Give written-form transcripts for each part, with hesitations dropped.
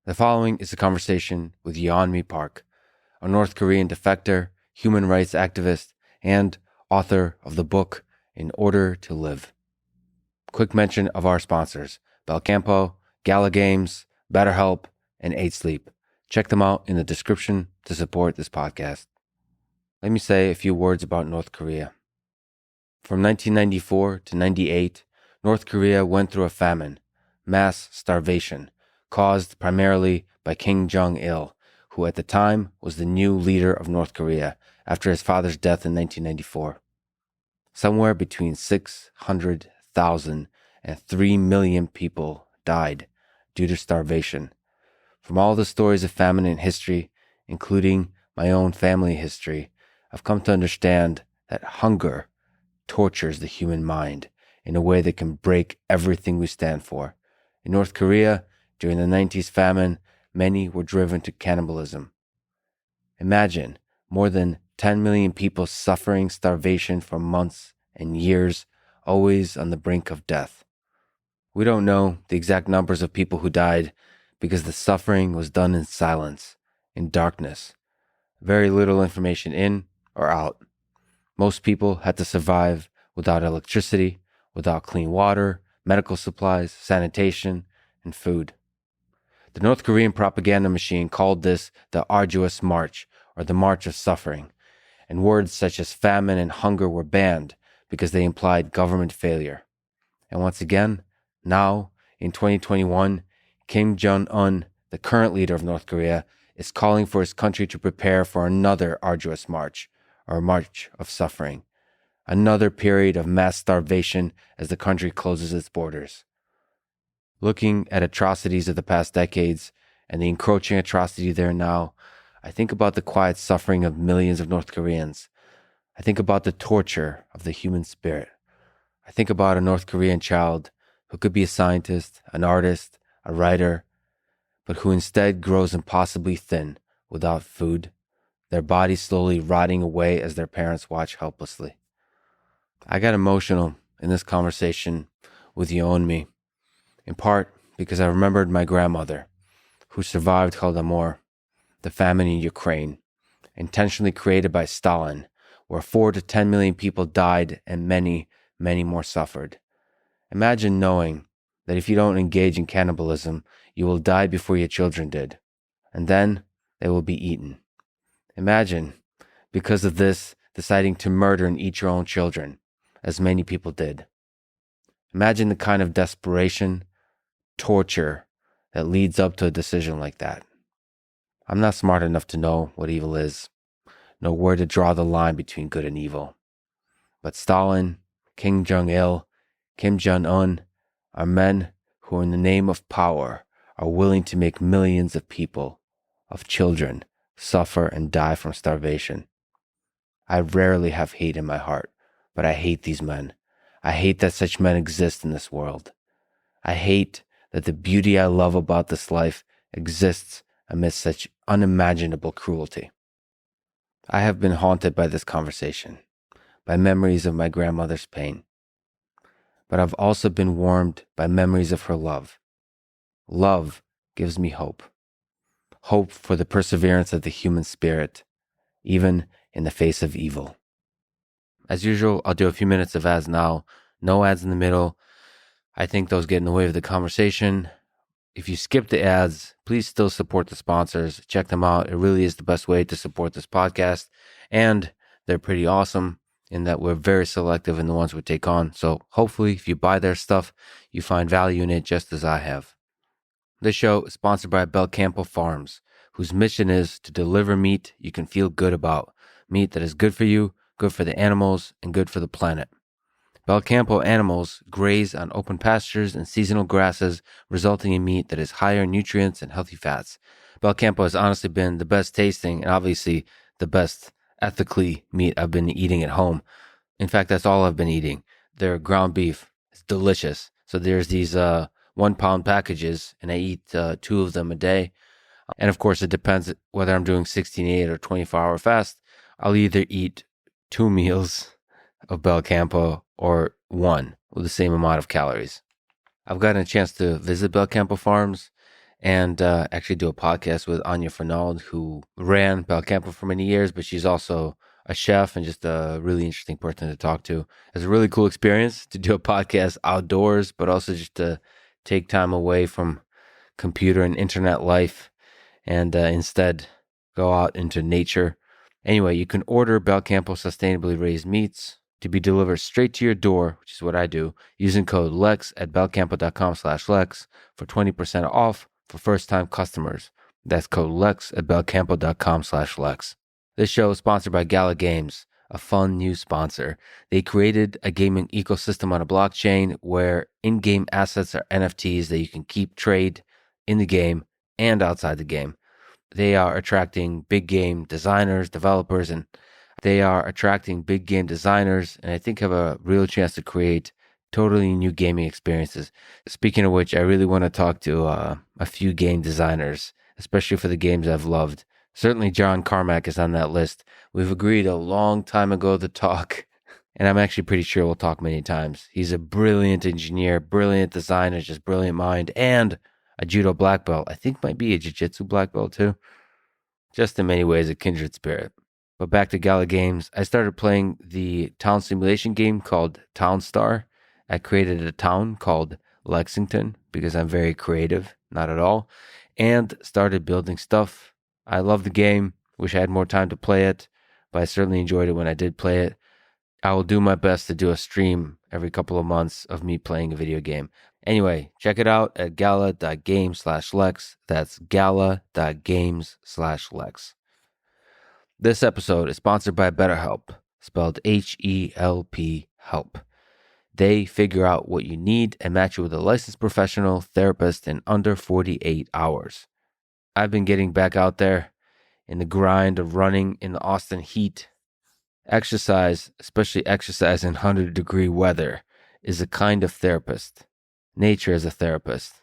The following is a conversation with Yeonmi Park, a North Korean defector, human rights activist, and author of the book In Order to Live. Quick mention of our sponsors, Belcampo, Gala Games, BetterHelp, and 8 Sleep. Check them out in the description to support this podcast. Let me say a few words about North Korea. From 1994 to 98, North Korea went through a famine, mass starvation, caused primarily by Kim Jong-il, who at the time was the new leader of North Korea after his father's death in 1994. Somewhere between 600,000 and 3 million people died due to starvation. From all the stories of famine in history, including my own family history, I've come to understand that hunger tortures the human mind in a way that can break everything we stand for. In North Korea, during the 90s famine, many were driven to cannibalism. Imagine more than 10 million people suffering starvation for months and years, always on the brink of death. We don't know the exact numbers of people who died because the suffering was done in silence, in darkness. Very little information in or out. Most people had to survive without electricity, without clean water, medical supplies, sanitation, and food. The North Korean propaganda machine called this the arduous march, or the march of suffering, and words such as famine and hunger were banned because they implied government failure. And once again, now, in 2021, Kim Jong-un, the current leader of North Korea, is calling for his country to prepare for another arduous march, or march of suffering, another period of mass starvation as the country closes its borders. Looking at atrocities of the past decades and the encroaching atrocity there now, I think about the quiet suffering of millions of North Koreans. I think about the torture of the human spirit. I think about a North Korean child who could be a scientist, an artist, a writer, but who instead grows impossibly thin without food, their bodies slowly rotting away as their parents watch helplessly. I got emotional in this conversation with Yeonmi, in part because I remembered my grandmother, who survived Holodomor, the famine in Ukraine, intentionally created by Stalin, where 4 to 10 million people died and many, many more suffered. Imagine knowing that if you don't engage in cannibalism, you will die before your children did, and then they will be eaten. Imagine, because of this, deciding to murder and eat your own children, as many people did. Imagine the kind of desperation, torture that leads up to a decision like that. I'm not smart enough to know what evil is, know where to draw the line between good and evil. But Stalin, Kim Jong-il, Kim Jong-un are men who in the name of power are willing to make millions of people, of children, suffer and die from starvation. I rarely have hate in my heart, but I hate these men. I hate that such men exist in this world. I hate that the beauty I love about this life exists amidst such unimaginable cruelty. I have been haunted by this conversation, by memories of my grandmother's pain. But I've also been warmed by memories of her love. Love gives me hope. Hope for the perseverance of the human spirit, even in the face of evil. As usual, I'll do a few minutes of ads now. No ads in the middle. I think those get in the way of the conversation. If you skip the ads, please still support the sponsors. Check them out. It really is the best way to support this podcast. And they're pretty awesome in that we're very selective in the ones we take on. So hopefully, if you buy their stuff, you find value in it just as I have. This show is sponsored by Belcampo Farms, whose mission is to deliver meat you can feel good about. Meat that is good for you, good for the animals, and good for the planet. Belcampo animals graze on open pastures and seasonal grasses, resulting in meat that is higher in nutrients and healthy fats. Belcampo has honestly been the best tasting and obviously the best ethically meat I've been eating at home. In fact, that's all I've been eating. Their ground beef is delicious. So there's these 1 pound packages, and I eat 2 of them a day. And of course, it depends whether I'm doing 16-8 or 24-hour fast. I'll either eat 2 meals of Belcampo or 1 with the same amount of calories. I've gotten a chance to visit Belcampo Farms, and actually do a podcast with Anya Fernald, who ran Belcampo for many years, but she's also a chef and just a really interesting person to talk to. It's a really cool experience to do a podcast outdoors, but also just to take time away from computer and internet life and instead go out into nature. Anyway, you can order Belcampo sustainably raised meats to be delivered straight to your door, which is what I do, using code LEX at belcampo.com/LEX for 20% off for first-time customers. That's code LEX at belcampo.com/LEX. This show is sponsored by Gala Games, a fun new sponsor. They created a gaming ecosystem on a blockchain where in-game assets are NFTs that you can keep, trade in the game and outside the game. They are attracting big game designers, developers, and I think have a real chance to create totally new gaming experiences. Speaking of which, I really want to talk to a few game designers, especially for the games I've loved. Certainly John Carmack is on that list. We've agreed a long time ago to talk, and I'm actually pretty sure we'll talk many times. He's a brilliant engineer, brilliant designer, just brilliant mind, and a judo black belt. I think might be a jiu-jitsu black belt too. Just in many ways a kindred spirit. But back to Gala Games, I started playing the town simulation game called Town Star. I created a town called Lexington because I'm very creative, not at all, and started building stuff. I love the game. Wish I had more time to play it, but I certainly enjoyed it when I did play it. I will do my best to do a stream every couple of months of me playing a video game. Anyway, check it out at gala.games/Lex. That's gala.games/Lex. This episode is sponsored by BetterHelp, spelled HELP, help. They figure out what you need and match you with a licensed professional therapist in under 48 hours. I've been getting back out there in the grind of running in the Austin heat. Exercise, especially exercise in 100-degree weather, is a kind of therapist. Nature is a therapist.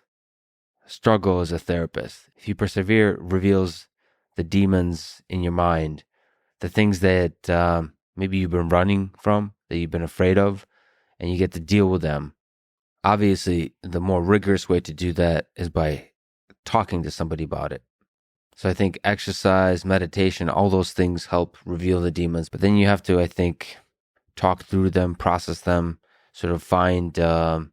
Struggle is a therapist. If you persevere, it reveals the demons in your mind, the things that maybe you've been running from, that you've been afraid of, and you get to deal with them. Obviously, the more rigorous way to do that is by talking to somebody about it. So I think exercise, meditation, all those things help reveal the demons. But then you have to, I think, talk through them, process them, sort of find the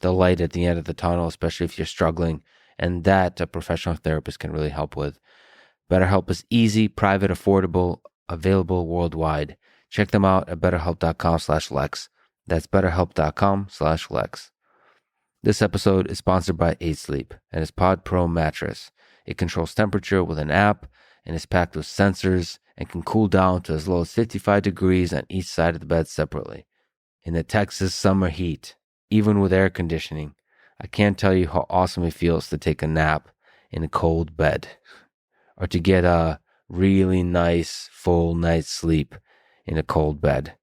light at the end of the tunnel, especially if you're struggling. And that a professional therapist can really help with. BetterHelp is easy, private, affordable, available worldwide. Check them out at betterhelp.com/Lex. That's betterhelp.com/Lex. This episode is sponsored by 8 Sleep and its Pod Pro mattress. It controls temperature with an app and is packed with sensors and can cool down to as low as 55 degrees on each side of the bed separately. In the Texas summer heat, even with air conditioning, I can't tell you how awesome it feels to take a nap in a cold bed or to get a really nice full night's sleep in a cold bed.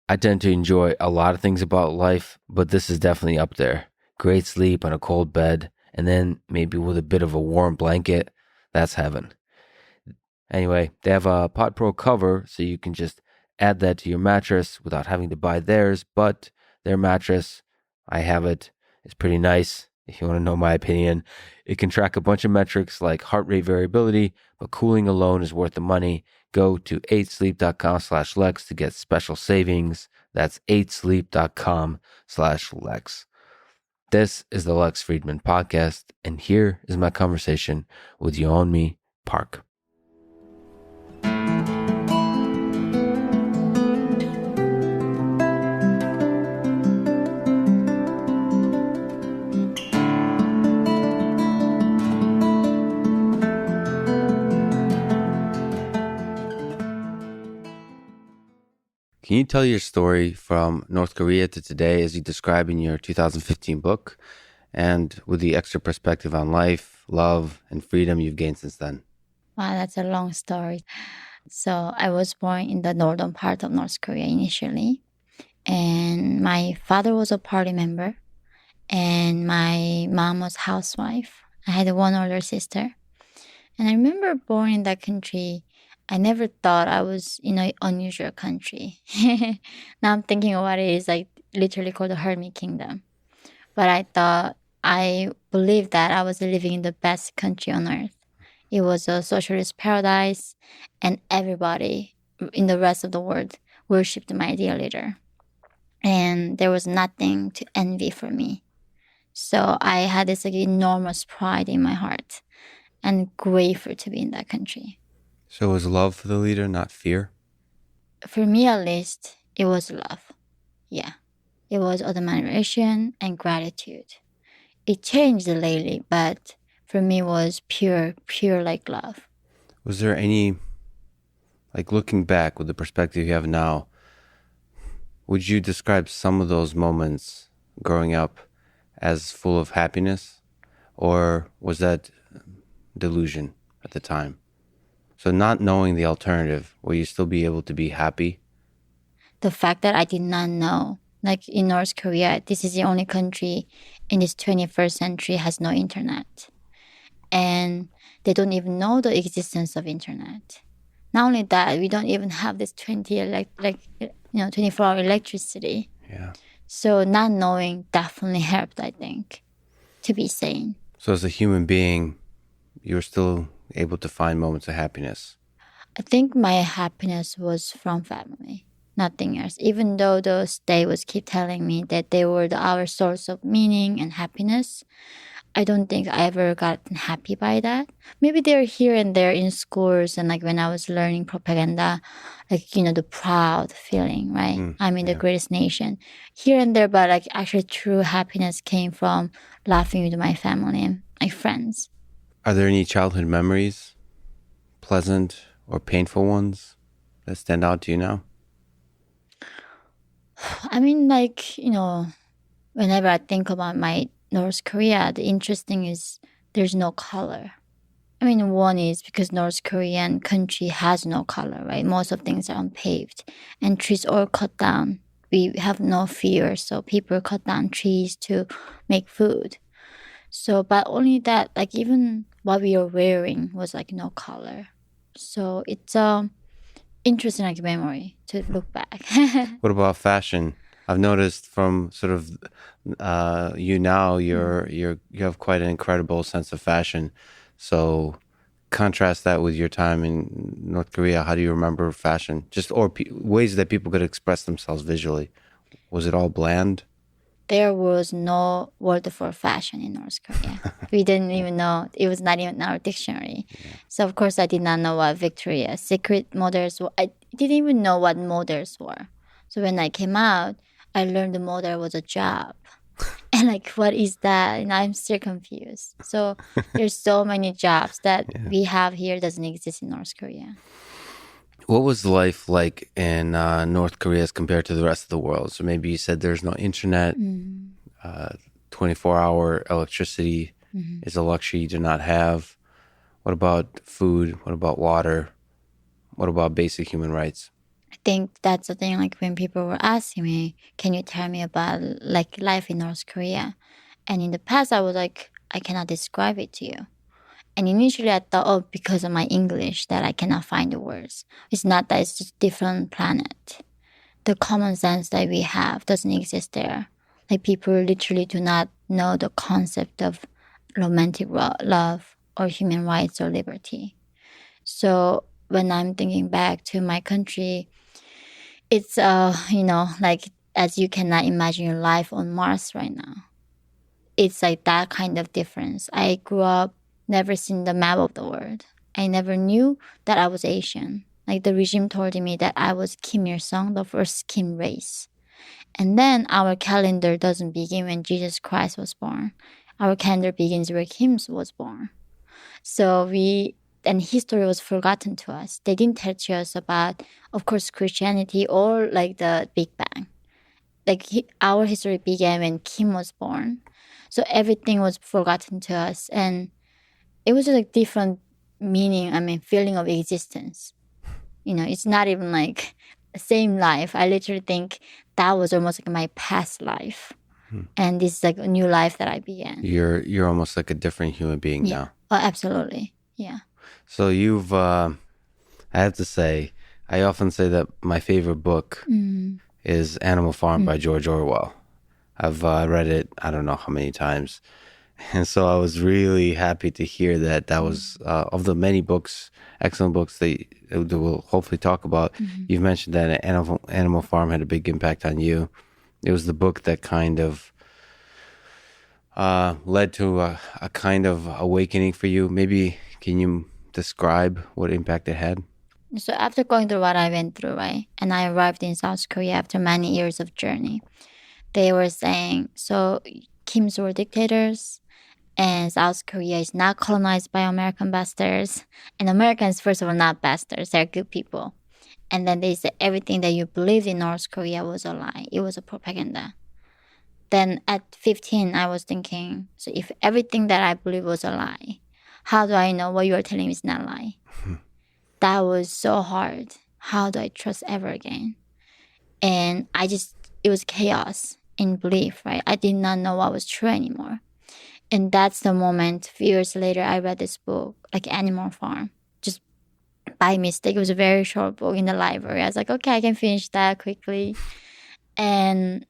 I tend to enjoy a lot of things about life, but this is definitely up there. Great sleep on a cold bed, and then maybe with a bit of a warm blanket. That's heaven. Anyway, they have a Pod Pro cover, so you can just add that to your mattress without having to buy theirs. But their mattress, I have it. It's pretty nice. If you want to know my opinion, it can track a bunch of metrics like heart rate variability, but cooling alone is worth the money. Go to 8sleep.com/Lex to get special savings. That's 8sleep.com/Lex. This is the Lex Friedman Podcast, and here is my conversation with Yeonmi Park. Can you tell your story from North Korea to today as you describe in your 2015 book, and with the extra perspective on life, love, and freedom you've gained since then? Wow, that's a long story. So I was born in the northern part of North Korea initially, and my father was a party member, and my mom was housewife. I had one older sister, and I remember born in that country. I never thought I was in an unusual country. Now I'm thinking of what it is like literally called the Hermit Kingdom. But I thought I believed that I was living in the best country on earth. It was a socialist paradise, and everybody in the rest of the world worshipped my ideal leader. And there was nothing to envy for me. So I had this like enormous pride in my heart and grateful to be in that country. So it was love for the leader, not fear? For me, at least, it was love. Yeah. It was admiration and gratitude. It changed lately, but for me, it was pure like love. Was there any, like looking back with the perspective you have now, would you describe some of those moments growing up as full of happiness? Or was that delusion at the time? So not knowing the alternative, will you still be able to be happy? The fact that I did not know, like in North Korea, this is the only country in this 21st century has no internet. And they don't even know the existence of internet. Not only that, we don't even have this 24-hour electricity. Yeah. So not knowing definitely helped, I think, to be sane. So as a human being, you were still able to find moments of happiness. I think my happiness was from family, nothing else. Even though those they would keep telling me that they were our source of meaning and happiness, I don't think I ever got happy by that. Maybe they're here and there in schools and like when I was learning propaganda, like, you know, the proud feeling, right? I'm in the greatest nation. Here and there, but like actually true happiness came from laughing with my family and my friends. Are there any childhood memories, pleasant or painful ones, that stand out to you now? I mean, like, you know, whenever I think about my North Korea, the interesting is there's no color. I mean, one is because North Korean country has no color, right? Most of things are unpaved and trees all cut down. We have no fear, so people cut down trees to make food. So, but only that, like even what we are wearing was like no color. So it's interesting like memory to look back. What about fashion? I've noticed from sort of you now, you have quite an incredible sense of fashion. So contrast that with your time in North Korea. How do you remember fashion? Just or ways that people could express themselves visually. Was it all bland? There was no word for fashion in North Korea. We didn't even know. It was not even in our dictionary. So, of course, I did not know what Victoria's Secret models were. I didn't even know what models were. So when I came out, I learned the model was a job. And like, what is that? And I'm still confused. So there's so many jobs that we have here doesn't exist in North Korea. What was life like in North Korea as compared to the rest of the world? So maybe you said there's no internet, 24-hour electricity is a luxury you do not have. What about food? What about water? What about basic human rights? I think that's the thing, like when people were asking me, can you tell me about like life in North Korea? And in the past, I was like, I cannot describe it to you. And initially I thought, oh, because of my English that I cannot find the words. It's not that, it's just different planet. The common sense that we have doesn't exist there. Like people literally do not know the concept of romantic love or human rights or liberty. So when I'm thinking back to my country, it's, you know, like as you cannot imagine your life on Mars right now. It's like that kind of difference. I grew up never seen the map of the world. I never knew that I was Asian. Like the regime told me that I was Kim Il-sung, the first Kim race. And then our calendar doesn't begin when Jesus Christ was born. Our calendar begins where Kim was born. So and history was forgotten to us. They didn't teach us about, of course, Christianity or like the Big Bang. Like our history began when Kim was born. So everything was forgotten to us. And it was just like different meaning, feeling of existence. You know, it's not even like the same life. I literally think that was almost like my past life. And this is like a new life that I began. You're almost like a different human being now. Oh, absolutely. Yeah. So you've, I have to say, I often say that my favorite book is Animal Farm by George Orwell. I've read it, I don't know how many times. And so I was really happy to hear that was of the many books, excellent books that we'll hopefully talk about. You've mentioned that Animal Farm had a big impact on you. It was the book that kind of led to a kind of awakening for you. Maybe can you describe what impact it had? So after going through what I went through, right, and I arrived in South Korea after many years of journey, they were saying, so Kims were dictators, and South Korea is not colonized by American bastards, and Americans, first of all, not bastards, they're good people. And then they said everything that you believed in North Korea was a lie. It was a propaganda. Then at 15, I was thinking, so if everything that I believe was a lie, how do I know what you are telling me is not a lie? That was so hard. How do I trust ever again? And it was chaos in belief, right? I did not know what was true anymore. And that's the moment, a few years later, I read this book, like Animal Farm, just by mistake. It was a very short book in the library. I was like, okay, I can finish that quickly. And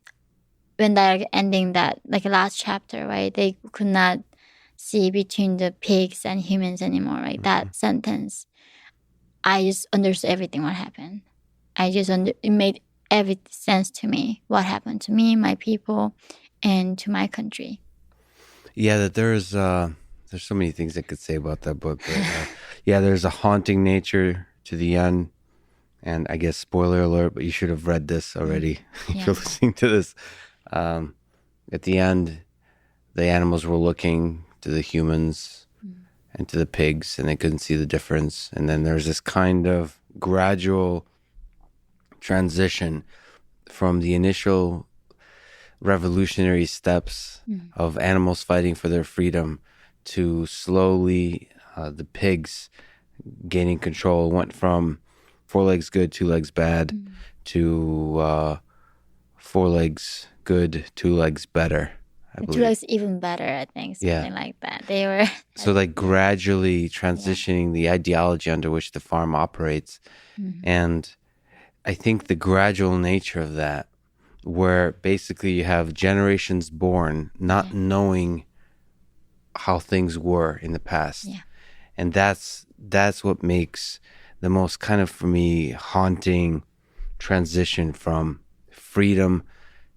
when they're ending that, like last chapter, right, they could not see between the pigs and humans anymore, right? That sentence, I just understood everything what happened. It made every sense to me, what happened to me, my people, and to my country. Yeah, that there's so many things I could say about that book. But, yeah, there's a haunting nature to the end. And I guess spoiler alert, but you should have read this already if you're listening to this. At the end, the animals were looking to the humans and to the pigs, and they couldn't see the difference. And then there's this kind of gradual transition from the initial revolutionary steps of animals fighting for their freedom to slowly the pigs gaining control. Went from 4 legs good, 2 legs bad to 4 legs good, 2 legs better. I believe. 2 legs even better, I think, something like that. They were so like gradually transitioning the ideology under which the farm operates. And I think the gradual nature of that, where basically you have generations born not knowing how things were in the past. And that's what makes the most kind of, for me, haunting transition from freedom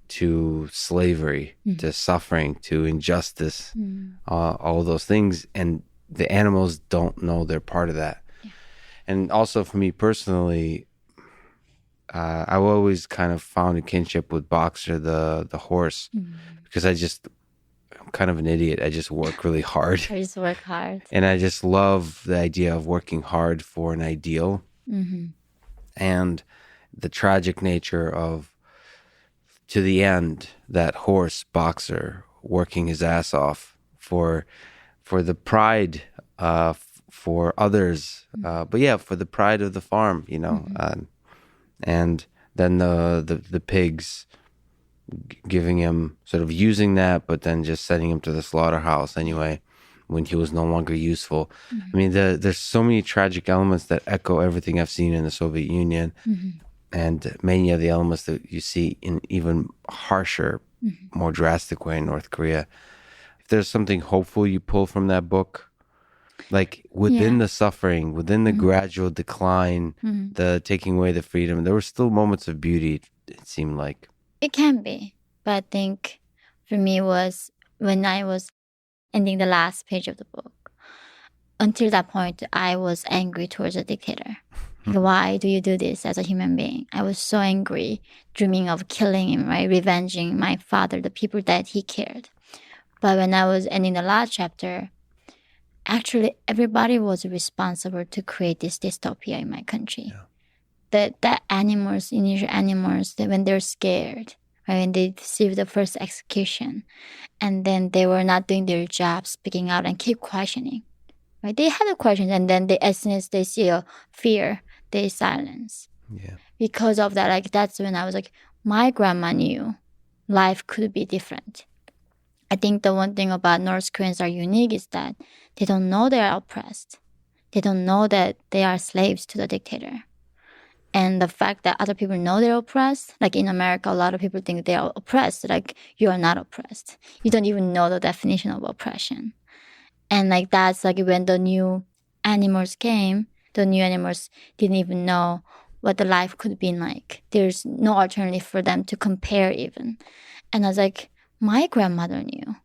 to slavery, to suffering, to injustice, all those things. And the animals don't know they're part of that. And also for me personally, I've always kind of found a kinship with Boxer, the horse, because I'm kind of an idiot. I just work really hard. I just work hard. And I just love the idea of working hard for an ideal. And the tragic nature of, to the end, that horse, Boxer, working his ass off for the pride, for others, but yeah, for the pride of the farm, you know. And then the pigs giving him, sort of using that, but then just sending him to the slaughterhouse anyway when he was no longer useful. I mean, there's so many tragic elements that echo everything I've seen in the Soviet Union, and many of the elements that you see in even harsher, more drastic way in North Korea. If there's something hopeful you pull from that book, like within the suffering, within the gradual decline, the taking away the freedom, there were still moments of beauty, it seemed like. It can be. But I think for me was when I was ending the last page of the book. Until that point, I was angry towards the dictator. Like, why do you do this as a human being? I was so angry, dreaming of killing him, right? Revenging my father, the people that he cared. But when I was ending the last chapter, actually, everybody was responsible to create this dystopia in my country. That animals, initial animals, that when they're scared, right, when they see the first execution, and then they were not doing their job, speaking out and keep questioning. Right? They had a question, and then as soon as they see a fear, they silence. Because of that, like that's when I was like, my grandma knew life could be different. I think the one thing about North Koreans are unique is that they don't know they are oppressed. They don't know that they are slaves to the dictator. And the fact that other people know they're oppressed, like in America, a lot of people think they are oppressed. Like, you are not oppressed. You don't even know the definition of oppression. And like, that's like when the new animals came, the new animals didn't even know what the life could be like. There's no alternative for them to compare even. And I was like, my grandmother knew.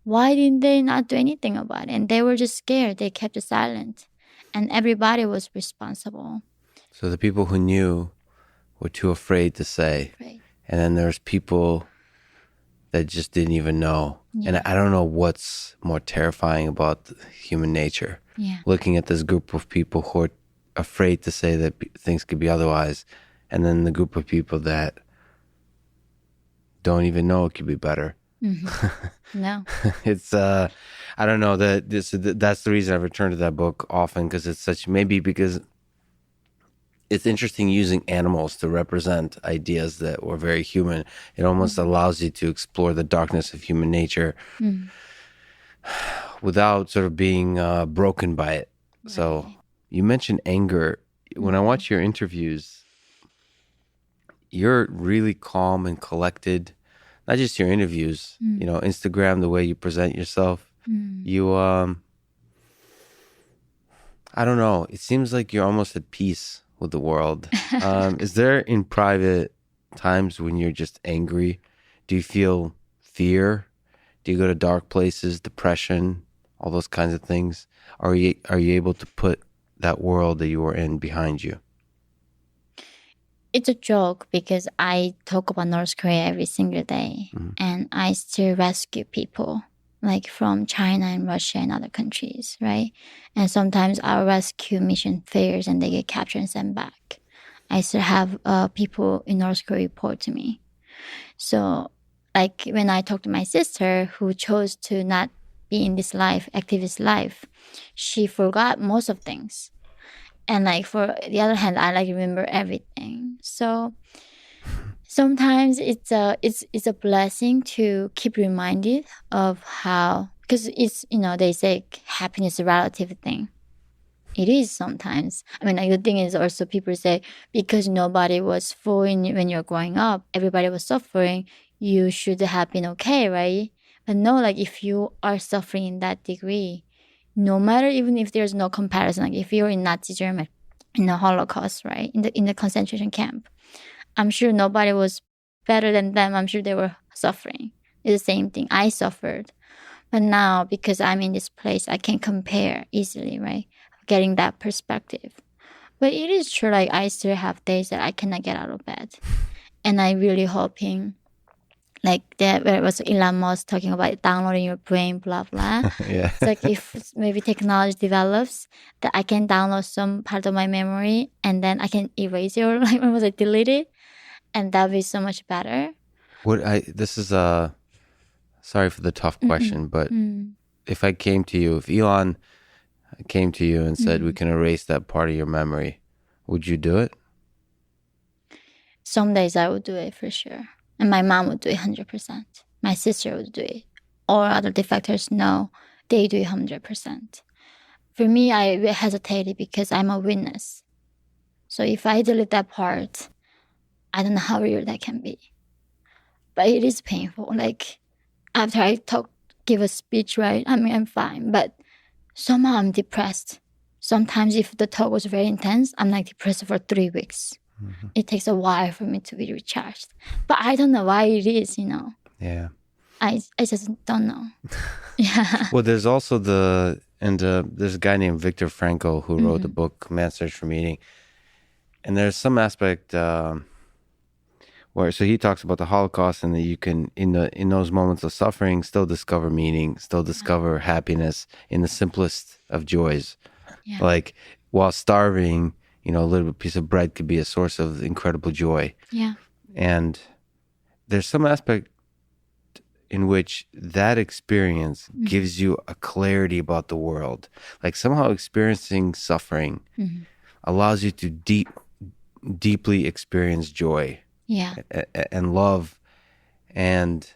Why didn't they not do anything about it? And they were just scared. They kept it silent. And everybody was responsible. So the people who knew were too afraid to say. Right. And then there's people that just didn't even know. Yeah. And I don't know what's more terrifying about human nature. Yeah. Looking at this group of people who are afraid to say that things could be otherwise, and then the group of people that don't even know it could be better. Mm-hmm. No. It's I don't know, that's the reason I've returned to that book often, because it's because it's interesting using animals to represent ideas that were very human. It almost allows you to explore the darkness of human nature without sort of being broken by it. Right. So you mentioned anger. When I watch your interviews, you're really calm and collected. Not just your interviews, Instagram, the way you present yourself. You, I don't know. It seems like you're almost at peace with the world. Is there in private times when you're just angry? Do you feel fear? Do you go to dark places, depression, all those kinds of things? Are you able to put that world that you were in behind you? It's a joke because I talk about North Korea every single day, and I still rescue people like from China and Russia and other countries, right? And sometimes our rescue mission fails and they get captured and sent back. I still have people in North Korea report to me. So like when I talk to my sister who chose to not be in this life, activist life, she forgot most of things. And like for the other hand, I like remember everything. So sometimes it's a blessing to keep reminded of how, because it's, they say happiness is a relative thing. It is sometimes. I mean, like the thing is also people say because nobody was full when you're growing up, everybody was suffering, you should have been okay, right? But no, like if you are suffering in that degree, no matter even if there's no comparison, like if you're in Nazi Germany, in the Holocaust, right, in the concentration camp, I'm sure nobody was better than them. I'm sure they were suffering. It's the same thing. I suffered. But now, because I'm in this place, I can compare easily, right? Getting that perspective. But it is true, like I still have days that I cannot get out of bed. And I really hoping, like that, where it was Elon Musk talking about downloading your brain, blah, blah. Yeah. It's like if maybe technology develops, that I can download some part of my memory and then I can erase it or like when was I delete it? And that would be so much better. This is sorry for the tough question, but if Elon came to you and said, we can erase that part of your memory, would you do it? Some days I would do it for sure. And my mom would do it 100%. My sister would do it. All other defectors, no, they do it 100%. For me, I hesitated because I'm a witness. So if I delete that part, I don't know how real that can be. But it is painful. Like after I give a speech, right? I mean, I'm fine. But somehow I'm depressed. Sometimes if the talk was very intense, I'm like depressed for 3 weeks. It takes a while for me to be recharged. But I don't know why it is, Yeah. I just don't know. Yeah. Well, there's also there's a guy named Viktor Frankl who wrote the book Man's Search for Meaning. And there's some aspect where he talks about the Holocaust and that you can, in those moments of suffering, still discover meaning, still discover happiness in the simplest of joys. Yeah. Like while starving, a little piece of bread could be a source of incredible joy. Yeah. And there's some aspect in which that experience gives you a clarity about the world. Like somehow experiencing suffering allows you to deeply experience joy. Yeah. And love, and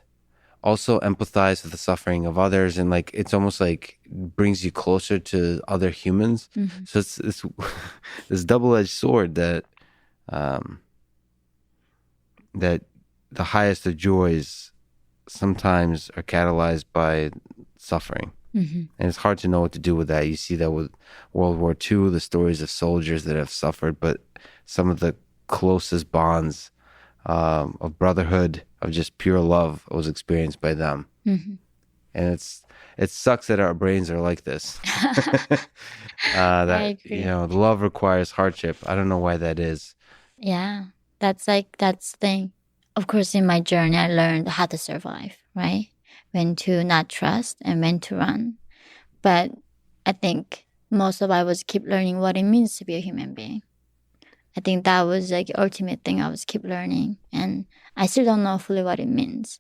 also empathize with the suffering of others, and like it's almost like brings you closer to other humans. So it's this double-edged sword that that the highest of joys sometimes are catalyzed by suffering. Mm-hmm. And it's hard to know what to do with that. You see that with World War II, the stories of soldiers that have suffered, but some of the closest bonds of brotherhood, of just pure love, was experienced by them. Mm-hmm. And it sucks that our brains are like this. I That, agree. love requires hardship. I don't know why that is. Yeah, that's the thing. Of course, in my journey, I learned how to survive, right? When to not trust and when to run. But I think most of I was keep learning what it means to be a human being. I think that was like the ultimate thing I was keep learning. And I still don't know fully what it means.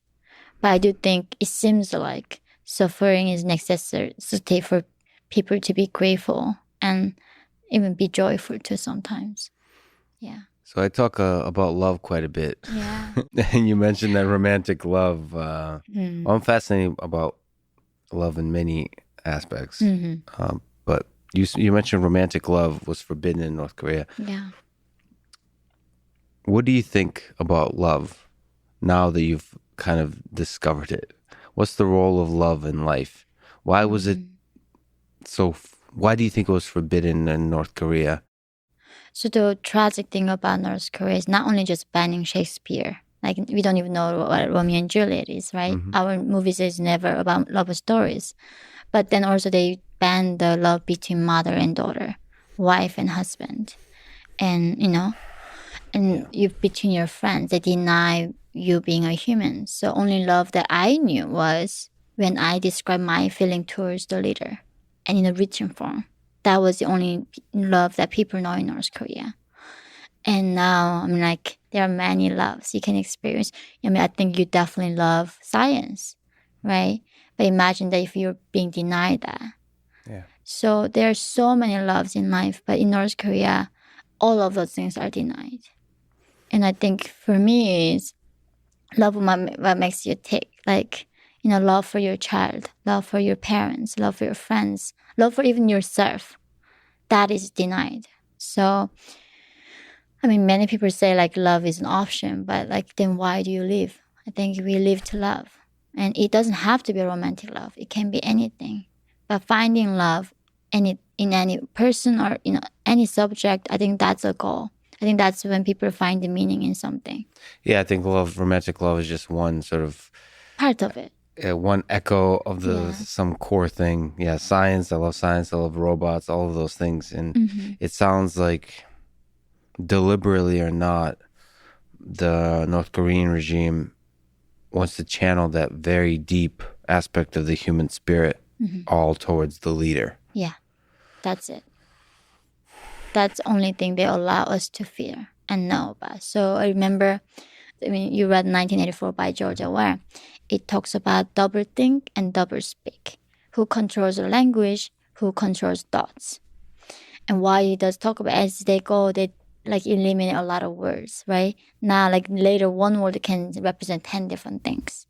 But I do think it seems like suffering is necessary for people to be grateful and even be joyful too sometimes. Yeah. So I talk about love quite a bit. Yeah. And you mentioned that romantic love. Well, I'm fascinated about love in many aspects. Mm-hmm. But you mentioned romantic love was forbidden in North Korea. Yeah. What do you think about love now that you've kind of discovered it? What's the role of love in life? Why was it why do you think it was forbidden in North Korea? So the tragic thing about North Korea is not only just banning Shakespeare. Like, we don't even know what Romeo and Juliet is, right? Mm-hmm. Our movies is never about love stories. But then also they ban the love between mother and daughter, wife and husband. And, you between your friends, they deny you being a human. So only love that I knew was when I described my feeling towards the leader and in a written form. That was the only love that people know in North Korea. And now, there are many loves you can experience. I think you definitely love science, right? But imagine that if you're being denied that. Yeah. So there are so many loves in life, but in North Korea, all of those things are denied. And I think for me is love what makes you tick. Love for your child, love for your parents, love for your friends, love for even yourself. That is denied. So, many people say love is an option, but then why do you live? I think we live to love. And it doesn't have to be a romantic love. It can be anything. But finding love in any person or in any subject, I think that's a goal. I think that's when people find the meaning in something. Yeah, I think romantic love is just one sort of part of it. One echo of some core thing. Yeah, science. I love science. I love robots. All of those things. And it sounds like, deliberately or not, the North Korean regime wants to channel that very deep aspect of the human spirit all towards the leader. Yeah, that's it. That's the only thing they allow us to feel and know about. So I remember, you read 1984 by George Orwell. It talks about double think and double speak. Who controls the language, who controls thoughts. And why it does talk about, as they go, they eliminate a lot of words, right? Now, later, one word can represent 10 different things.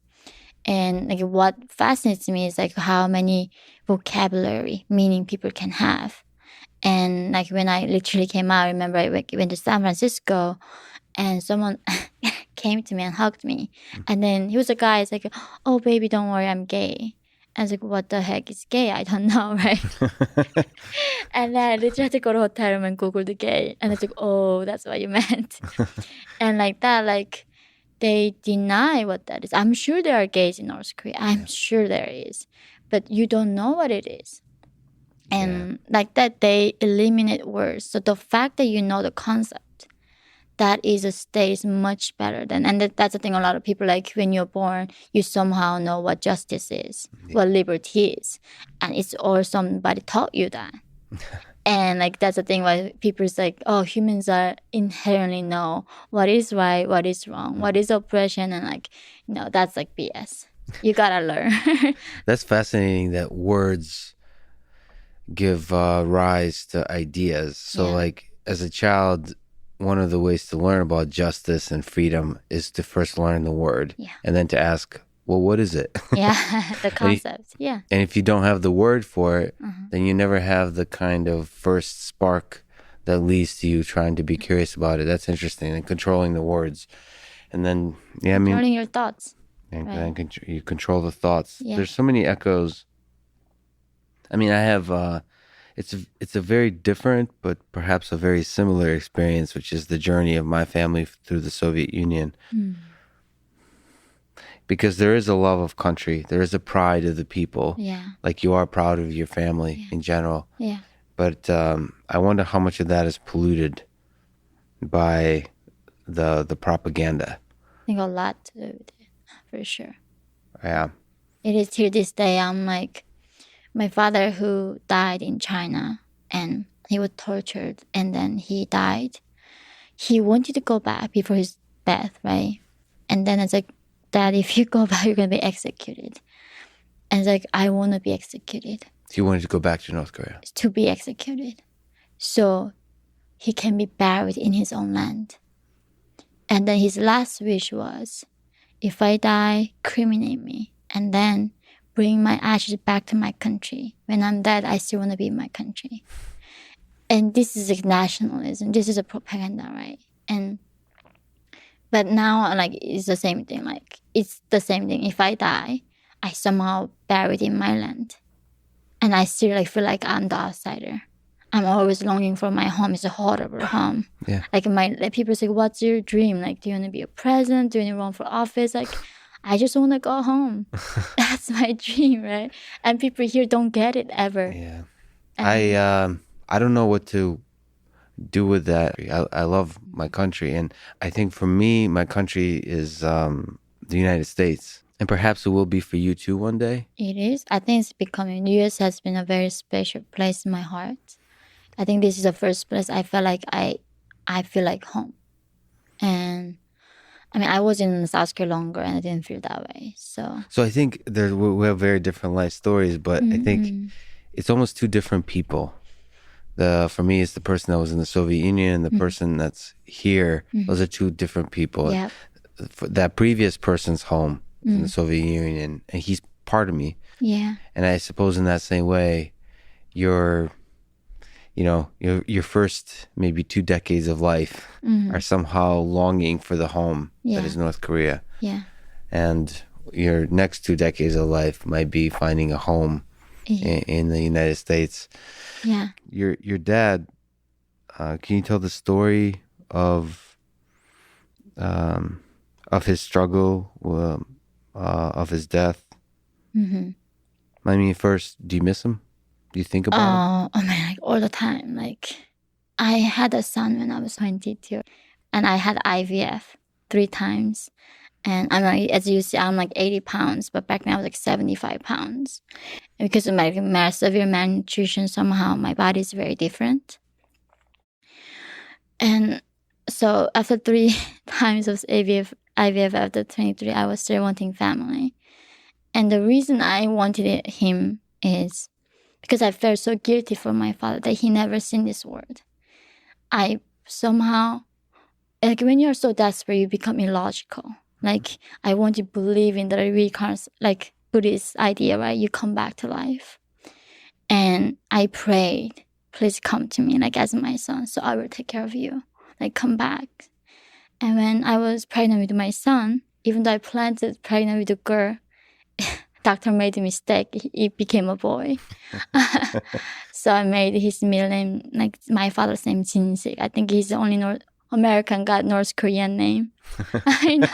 And what fascinates me is how many vocabulary meaning people can have. And when I literally came out, I remember I went to San Francisco and someone came to me and hugged me. And then he was a guy. He's like, "Oh, baby, don't worry, I'm gay." I was like, "What the heck is gay? I don't know," right? And then I literally had to go to a hotel room and Google the gay. And I was like, "Oh, that's what you meant." And they deny what that is. I'm sure there are gays in North Korea. I'm sure there is. But you don't know what it is. And that, they eliminate words. So the fact that you know the concept, that is a state is much better than, and that's the thing. A lot of people, when you're born, you somehow know what justice is, what liberty is, and it's all somebody taught you that. And that's the thing why people is oh, humans are inherently know what is right, what is wrong, what is oppression, and that's BS. You gotta learn. That's fascinating that words give rise to ideas. So as a child, one of the ways to learn about justice and freedom is to first learn the word and then to ask, well, what is it? Yeah, the concept. And if you don't have the word for it, then you never have the kind of first spark that leads to you trying to be curious about it. That's interesting. And controlling the words. And then, yeah, I mean, Controlling your thoughts. and Right. you control the thoughts. Yeah. There's so many echoes. I mean, I have, it's a very different, but perhaps a very similar experience, which is the journey of my family through the Soviet Union. Because there is a love of country. There is a pride of the people. Yeah. Like you are proud of your family in general. Yeah. But I wonder how much of that is polluted by the propaganda. I think a lot to do with it, for sure. Yeah. It is till this day. I'm like, my father who died in China, and he was tortured, and then he died. He wanted to go back before his death, right? And then it's like, Dad, if you go back, you're going to be executed. And it's like, I want to be executed. So you wanted to go back to North Korea. To be executed. So he can be buried in his own land. And then his last wish was, if I die, cremate me. And then bring my ashes back to my country. When I'm dead, I still want to be in my country. And this is like nationalism. This is a propaganda, right? But now, like, it's the same thing. Like, it's the same thing. If I die, I somehow buried in my land. And I still like feel like I'm the outsider. I'm always longing for my home. It's a horrible home. Yeah. Like people say, what's your dream? Like, do you want to be a president? Do you want to run for office? Like, I just want to go home. That's my dream, right? And people here don't get it ever. Yeah. I don't know what to do with that. I love my country, and I think for me, my country is the United States, and perhaps it will be for you too one day. It is. I think it's becoming. U.S. has been a very special place in my heart. I think this is the first place I felt like I feel like home. And I mean, I was in South Korea longer, and I didn't feel that way. So I think we have very different life stories, but I think it's almost two different people. For me, it's the person that was in the Soviet Union and the person that's here. Those are two different people. yeah, That previous person's home in the Soviet Union, and he's part of me. yeah, And I suppose in that same way, your first maybe 2 decades of life are somehow longing for the home that is North Korea. yeah, And your next 2 decades of life might be finding a home in the United States. yeah. Your dad, can you tell the story of his struggle, of his death? I mean, first, do you miss him? Do you think about Oh man, like all the time. Like, I had a son when I was 22, and I had IVF 3 times. And I'm like, as you see, I'm like 80 pounds, but back then I was like 75 pounds. And because of my severe malnutrition, somehow my body is very different. And so after 3 times of IVF after 23, I was still wanting family. And the reason I wanted him is because I felt so guilty for my father that he never seen this world. I somehow, like when you're so desperate, you become illogical. Like, I want to believe in the reincarnation, like Buddhist idea, right? You come back to life. And I prayed, please come to me, like as my son, so I will take care of you. Like, come back. And when I was pregnant with my son, even though I planned to pregnant with a girl, doctor made a mistake. It became a boy. So I made his middle name, like my father's name, Jinsik. I think he's the only North American got North Korean name. I know.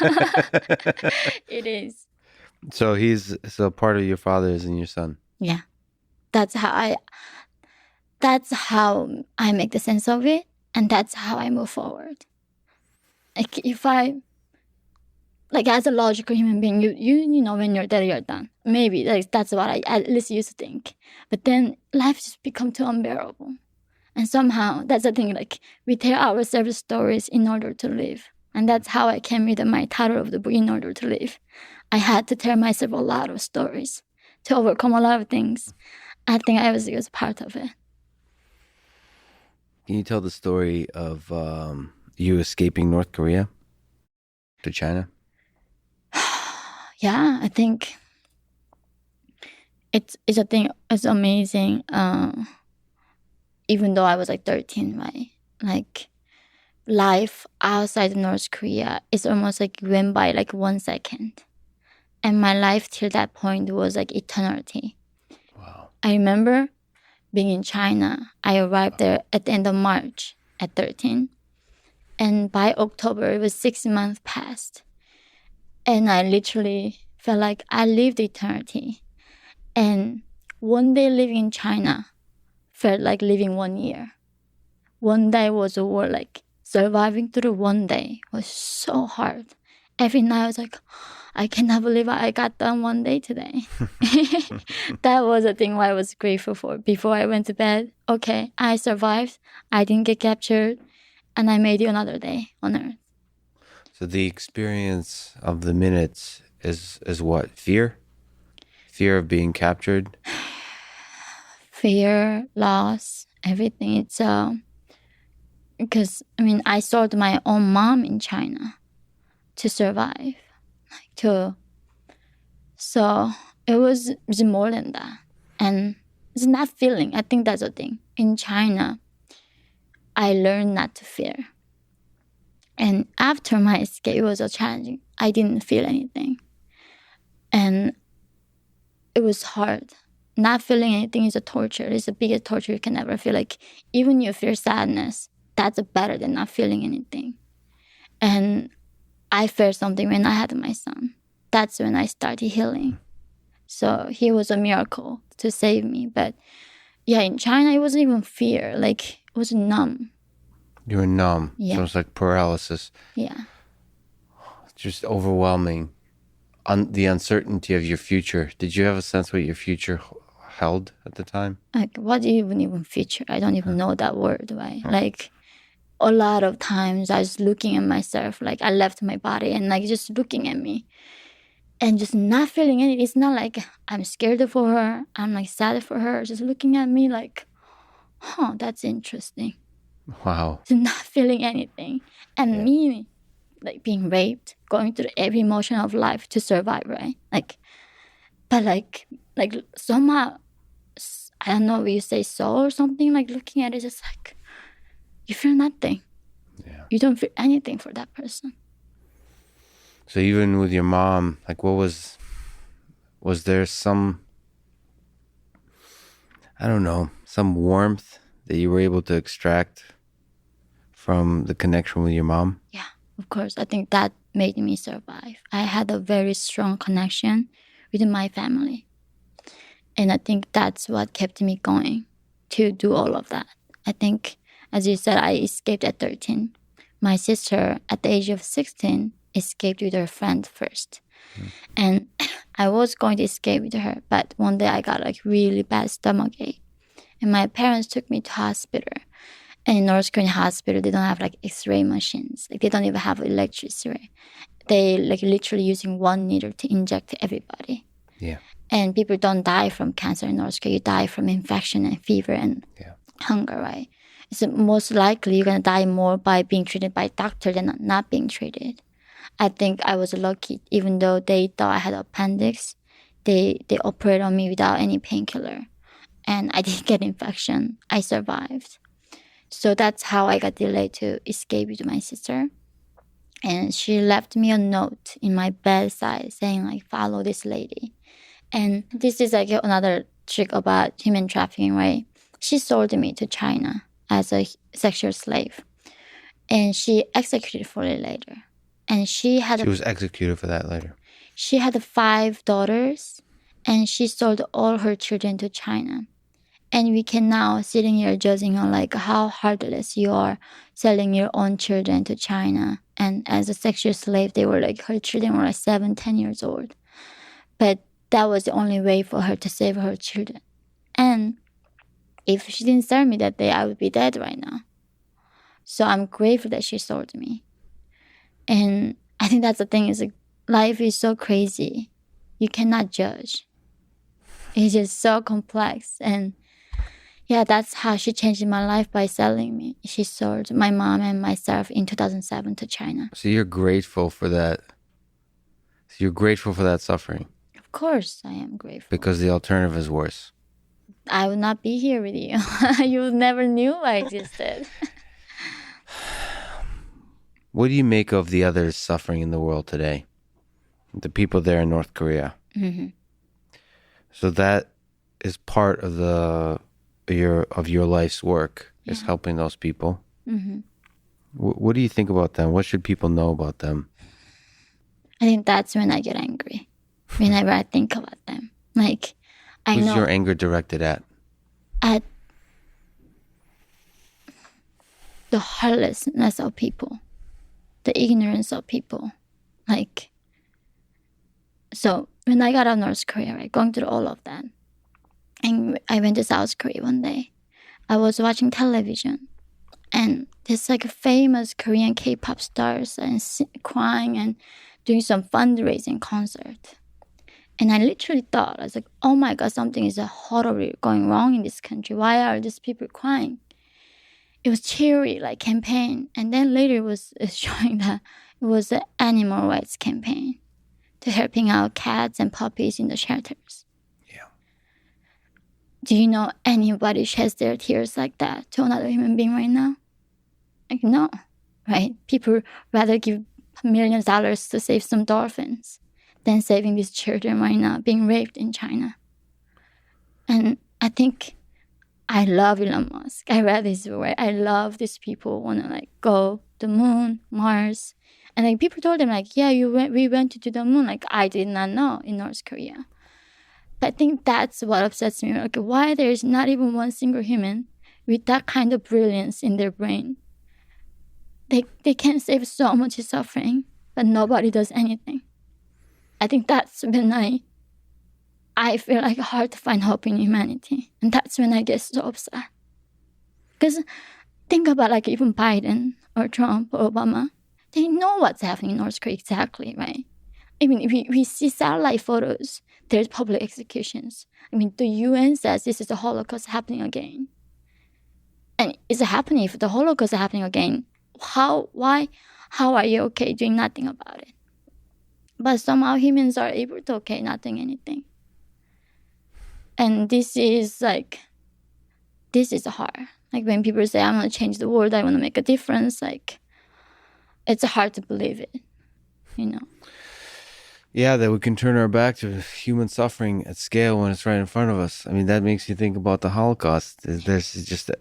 It is. So part of your father is in your son. Yeah. That's how I make the sense of it, and that's how I move forward. Like, if I, like, as a logical human being, you know, when you're dead, you're done. Maybe like that's what I at least used to think. But then life just become too unbearable. And somehow, that's the thing, like, we tell ourselves stories in order to live. And that's how I came with my title of the book, In Order to Live. I had to tell myself a lot of stories to overcome a lot of things. I think I was part of it. Can you tell the story of you escaping North Korea to China? Yeah, I think it's a thing. It's amazing. Even though I was like 13, right? like life outside of North Korea is almost like went by like 1 second. And my life till that point was like eternity. Wow. I remember being in China. I arrived there at the end of March at 13. And by October, it was 6 months past. And I literally felt like I lived eternity. And one day living in China felt like living 1 year. One day was over, like surviving through one day was so hard. Every night I was like, I cannot believe I got done one day today. That was the thing I was grateful for. Before I went to bed, okay, I survived. I didn't get captured. And I made it another day on Earth. So the experience of the minutes is what? Fear? Fear of being captured? Fear, loss, everything. It's because I sold my own mom in China to survive. So it was more than that. And it's not feeling. I think that's the thing. In China, I learned not to fear. And after my escape, it was so challenging. I didn't feel anything. And it was hard. Not feeling anything is a torture. It's the biggest torture you can ever feel. Like, even you feel sadness, that's better than not feeling anything. And I felt something when I had my son. That's when I started healing. So he was a miracle to save me. But yeah, in China, it wasn't even fear. Like, it was numb. You were numb. Yeah. So it's like paralysis. Yeah. Just overwhelming. The uncertainty of your future. Did you have a sense what your future held at the time? Like, what even future? I don't even know that word, right? Like, a lot of times I was looking at myself, like I left my body and like just looking at me and just not feeling anything. It's not like I'm scared for her. I'm like sad for her. Just looking at me like, that's interesting. Wow. Just not feeling anything. And me, like being raped, going through every emotion of life to survive, right? But somehow, I don't know, you say soul or something, like looking at it, just like, you feel nothing. Yeah. You don't feel anything for that person. So even with your mom, like was there some, I don't know, some warmth that you were able to extract from the connection with your mom? Yeah, of course. I think that made me survive. I had a very strong connection with my family. And I think that's what kept me going to do all of that. I think, as you said, I escaped at 13. My sister, at the age of 16, escaped with her friend first. And I was going to escape with her, but one day I got like really bad stomachache. And my parents took me to hospital. And in North Korean hospital, they don't have like X-ray machines. Like, they don't even have electricity. They like literally using one needle to inject everybody. Yeah. And people don't die from cancer in North Korea. You die from infection and fever and hunger, right? So most likely you're going to die more by being treated by doctor than not being treated. I think I was lucky. Even though they thought I had appendix, they operated on me without any painkiller. And I didn't get infection. I survived. So that's how I got delayed to escape with my sister. And she left me a note in my bedside saying, like, follow this lady. And this is like another trick about human trafficking, right? She sold me to China as a sexual slave. And she executed for it later. And she was executed for that later. She had 5 daughters, and she sold all her children to China. And we can now sitting here judging on like how heartless you are selling your own children to China. And as a sexual slave, her children were like 7, 10 years old. But that was the only way for her to save her children. And if she didn't sell me that day, I would be dead right now. So I'm grateful that she sold me. And I think that's the thing, is like, life is so crazy. You cannot judge. It's just so complex. And yeah, that's how she changed my life, by selling me. She sold my mom and myself in 2007 to China. So you're grateful for that. So you're grateful for that suffering. Of course I am grateful. Because the alternative is worse. I would not be here with you. You never knew I existed. What do you make of the others suffering in the world today? The people there in North Korea. Mm-hmm. So that is part of your life's work, is helping those people. Mm-hmm. What do you think about them? What should people know about them? I think that's when I get angry. Whenever I think about them. Like, I Who's know your anger directed at? at the heartlessness of people, the ignorance of people. Like, so when I got out of North Korea, right, going through all of that, and I went to South Korea one day, I was watching television, and there's like famous Korean K-pop stars and crying and doing some fundraising concert. And I literally thought, I was like, oh my God, something is horribly going wrong in this country. Why are these people crying? It was cheery, like campaign. And then later it was showing that it was an animal rights campaign to helping out cats and puppies in the shelters. Yeah. Do you know anybody sheds their tears like that to another human being right now? Like, no, right? People rather give millions of dollars to save some dolphins than saving these children right now being raped in China. And I think I love Elon Musk. I read his work. I love these people want to like go the moon, Mars. And like people told him like, yeah, we went to the moon. Like I did not know in North Korea. But I think that's what upsets me. Like why there's not even one single human with that kind of brilliance in their brain. They can save so much suffering, but nobody does anything. I think that's when I feel like hard to find hope in humanity. And that's when I get so upset. Because think about like even Biden or Trump or Obama. They know what's happening in North Korea exactly, right? I mean, we see satellite photos. There's public executions. I mean, the UN says this is the Holocaust happening again. And it's happening. If the Holocaust is happening again, how are you okay doing nothing about it? But somehow humans are able to okay not doing anything. And this is hard. Like when people say, I'm going to change the world, I want to make a difference, like it's hard to believe it, you know? Yeah, that we can turn our back to human suffering at scale when it's right in front of us. I mean, that makes you think about the Holocaust. There's just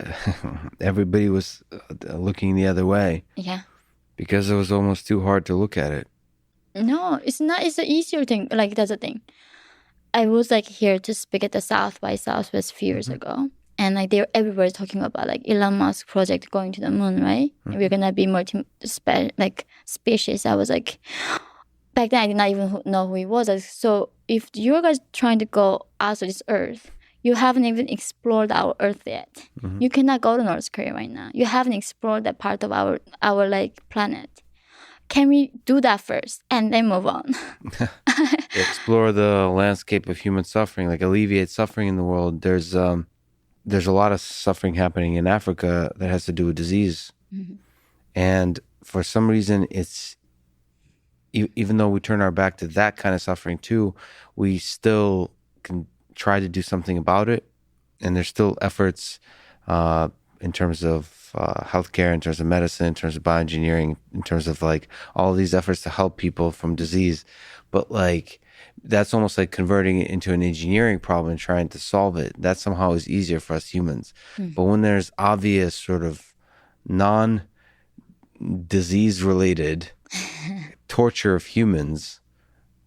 everybody was looking the other way. Yeah. Because it was almost too hard to look at it. No, it's not. It's an easier thing. Like, that's the thing. I was like here to speak at the South by Southwest a few years ago. And like they were everywhere talking about like Elon Musk project going to the moon, right? Mm-hmm. We're gonna be species. I was like, back then I did not even know who he was. Like, so if you guys trying to go out of this Earth, you haven't even explored our Earth yet. Mm-hmm. You cannot go to North Korea right now. You haven't explored that part of our like planet. Can we do that first and then move on? Explore the landscape of human suffering, like alleviate suffering in the world. There's a lot of suffering happening in Africa that has to do with disease. Mm-hmm. And for some reason, it's even though we turn our back to that kind of suffering too, we still can try to do something about it. And there's still efforts in terms of healthcare, in terms of medicine, in terms of bioengineering, in terms of like all of these efforts to help people from disease. But like that's almost like converting it into an engineering problem and trying to solve it. That somehow is easier for us humans. Mm. But when there's obvious sort of non-disease related torture of humans,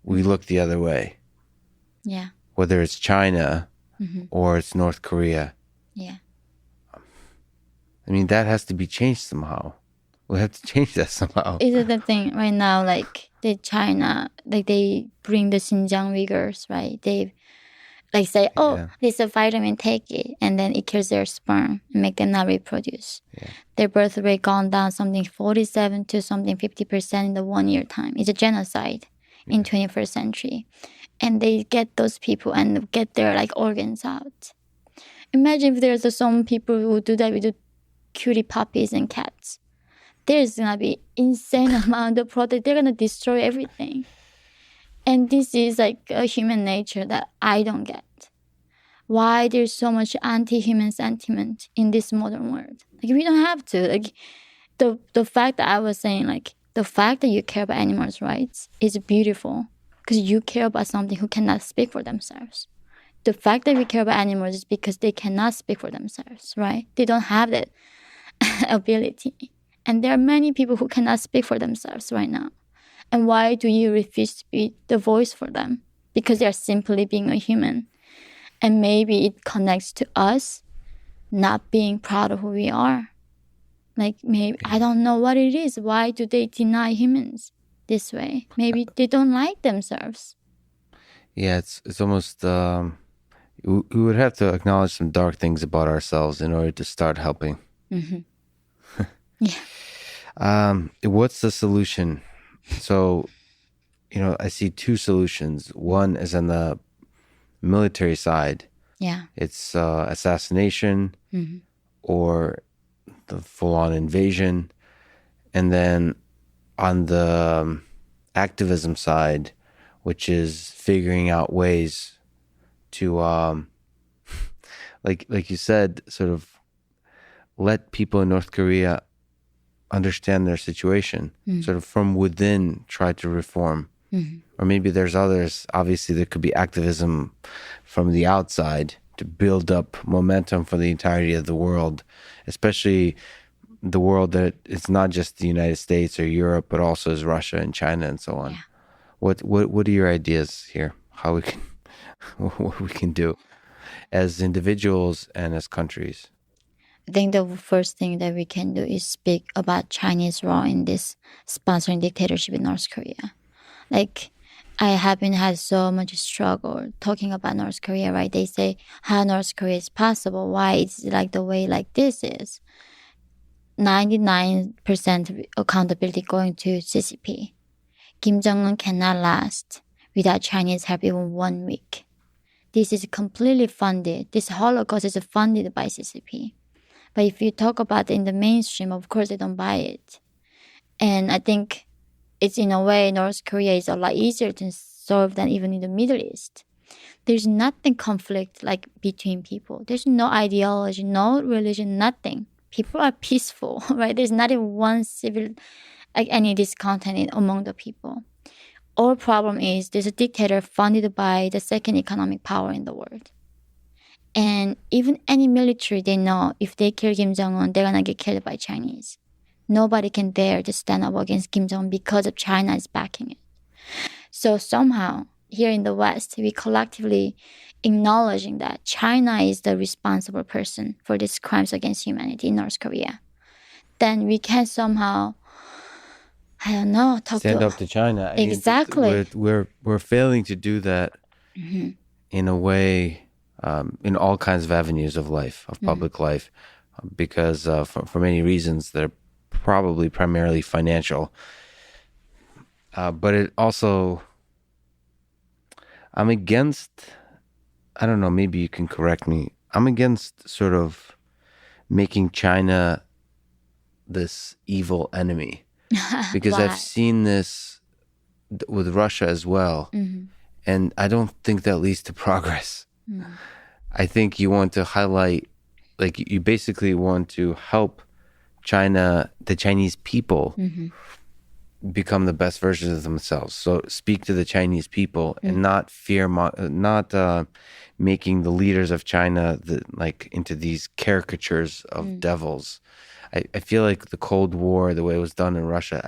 we look the other way. Yeah. Whether it's China or it's North Korea. Yeah. I mean, that has to be changed somehow. We have to change that somehow. Is it the thing right now, like the China, like they bring the Xinjiang Uyghurs, right? They like say, this is a vitamin, take it. And then it kills their sperm and make them not reproduce. Yeah. Their birth rate gone down something 47 to something 50% in the 1 year time. It's a genocide in 21st century. And they get those people and get their like organs out. Imagine if there's some people who do that with the cutie puppies and cats. There's gonna be insane amount of product. They're gonna destroy everything. And this is like a human nature that I don't get. Why there's so much anti-human sentiment in this modern world? Like we don't have to. Like the fact that I was saying, like, the fact that you care about animals' rights is beautiful because you care about something who cannot speak for themselves. The fact that we care about animals is because they cannot speak for themselves, right? They don't have that ability. And there are many people who cannot speak for themselves right now. And why do you refuse to be the voice for them? Because they are simply being a human. And maybe it connects to us not being proud of who we are. Like, maybe, I don't know what it is. Why do they deny humans this way? Maybe they don't like themselves. Yeah, it's almost we would have to acknowledge some dark things about ourselves in order to start helping. Mm-hmm. Yeah. What's the solution? So, I see two solutions. One is on the military side. Yeah. It's assassination Mm-hmm. or the full-on invasion. And then on the activism side, which is figuring out ways to, like you said, sort of let people in North Korea understand their situation, sort of from within try to reform. Or maybe there's others. Obviously, there could be activism from the outside to build up momentum for the entirety of the world, especially the world that it's not just the United States or Europe, but also is Russia and China and so on. Yeah. What are your ideas here? How we can what we can do as individuals and as countries? I think the first thing that we can do is speak about Chinese role in this sponsoring dictatorship in North Korea. Like, I haven't had so much struggle talking about North Korea, right? They say how North Korea is possible, why it's like the way like this is. 99% accountability going to CCP. Kim Jong-un cannot last without Chinese help even 1 week. This is completely funded. This Holocaust is funded by CCP. But if you talk about it in the mainstream, of course, they don't buy it. And I think it's in a way, North Korea is a lot easier to solve than even in the Middle East. There's nothing conflict like between people. There's no ideology, no religion, nothing. People are peaceful, right? There's not even one civil, like any discontent among the people. Our problem is there's a dictator funded by the second economic power in the world. And even any military, they know if they kill Kim Jong-un, they're going to get killed by Chinese. Nobody can dare to stand up against Kim Jong-un because of China is backing it. So somehow, here in the West, we collectively acknowledging that China is the responsible person for these crimes against humanity in North Korea. Then we can somehow, I don't know, stand up to China. Exactly. We're failing to do that in a way, in all kinds of avenues of life, of public life, because for many reasons they're probably primarily financial. But it also, I'm against, I don't know, maybe you can correct me. I'm against sort of making China this evil enemy. Because I've seen this with Russia as well. And I don't think that leads to progress. I think you want to highlight, like you basically want to help China, the Chinese people, become the best versions of themselves. So speak to the Chinese people and not fear, not making the leaders of China into these caricatures of devils. I feel like the Cold War, the way it was done in Russia,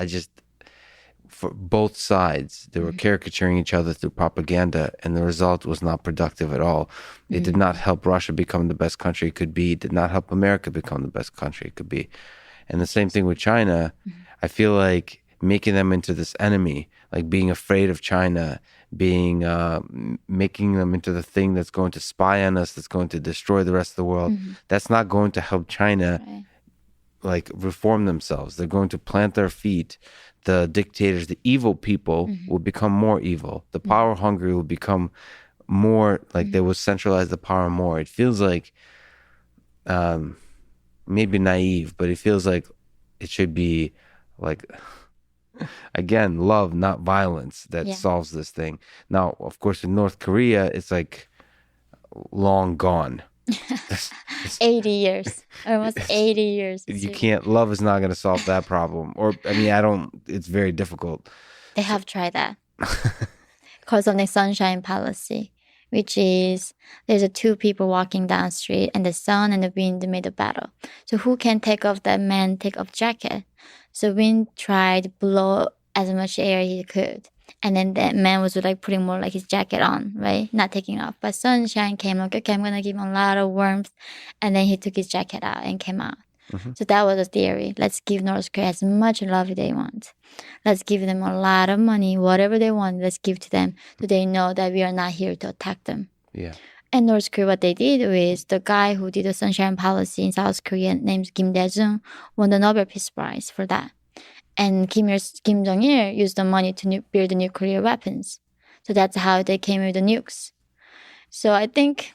for both sides, they were caricaturing each other through propaganda, and the result was not productive at all. It did not help Russia become the best country it could be. It did not help America become the best country it could be. And the same thing with China. I feel like making them into this enemy, like being afraid of China, making them into the thing that's going to spy on us, that's going to destroy the rest of the world, that's not going to help China reform themselves. They're going to plant their feet. The dictators, the evil people will become more evil. The power hungry will become more they will centralize the power more. It feels like maybe naive, but it feels like it should be again, love, not violence, that solves this thing. Now, of course, in North Korea, it's long gone. This- 80 years. Almost 80 years. You can't, love is not going to solve that problem. Or, I mean, it's very difficult. They have tried that. Called something sunshine policy, which is there's two people walking down the street and the sun and the wind made a battle. So who can take off jacket? So wind tried to blow as much air he could. And then that man was like putting more like his jacket on, right? Not taking off. But sunshine came, like, okay, I'm going to give him a lot of warmth. And then he took his jacket out and came out. So that was the theory. Let's give North Korea as much love they want. Let's give them a lot of money, whatever they want, let's give to them. So they know that we are not here to attack them. Yeah. And North Korea, what they did was the guy who did the sunshine policy in South Korea named Kim Dae-jung won the Nobel Peace Prize for that. And Kim Jong-il used the money to build the nuclear weapons. So that's how they came with the nukes. So I think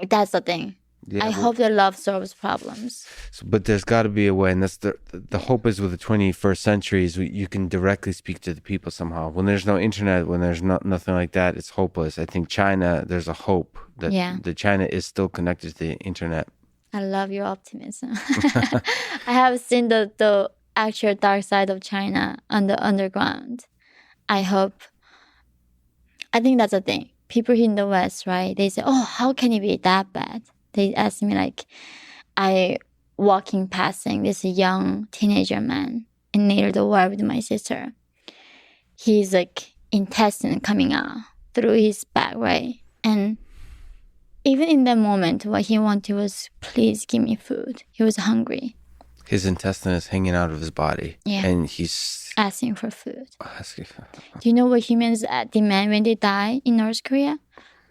that's the thing. Yeah, I hope that love solves problems. But there's got to be a way, and that's the hope is with the 21st century is you can directly speak to the people somehow. When there's no internet, when there's nothing like that, it's hopeless. I think China, there's a hope that the China is still connected to the internet. I love your optimism. I have seen the actual dark side of China on the underground. I think that's the thing. People in the West, right? They say, oh, how can it be that bad? They asked me, like, I passing this young teenager man near the wall with my sister. He's like intestine coming out through his back, right? And even in that moment, what he wanted was, please give me food. He was hungry. His intestine is hanging out of his body. Yeah. And he's asking for food. Do you know what humans demand when they die in North Korea?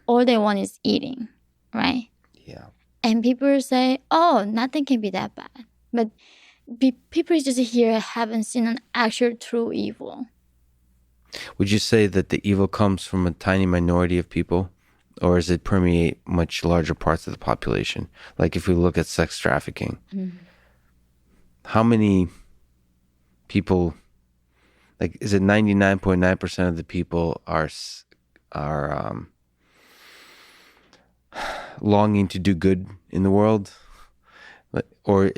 All they want is eating, right? Yeah. And people say, oh, nothing can be that bad. But people just here haven't seen an actual true evil. Would you say that the evil comes from a tiny minority of people? Or does it permeate much larger parts of the population? Like if we look at sex trafficking, how many people, like is it 99.9% of the people are longing to do good in the world, or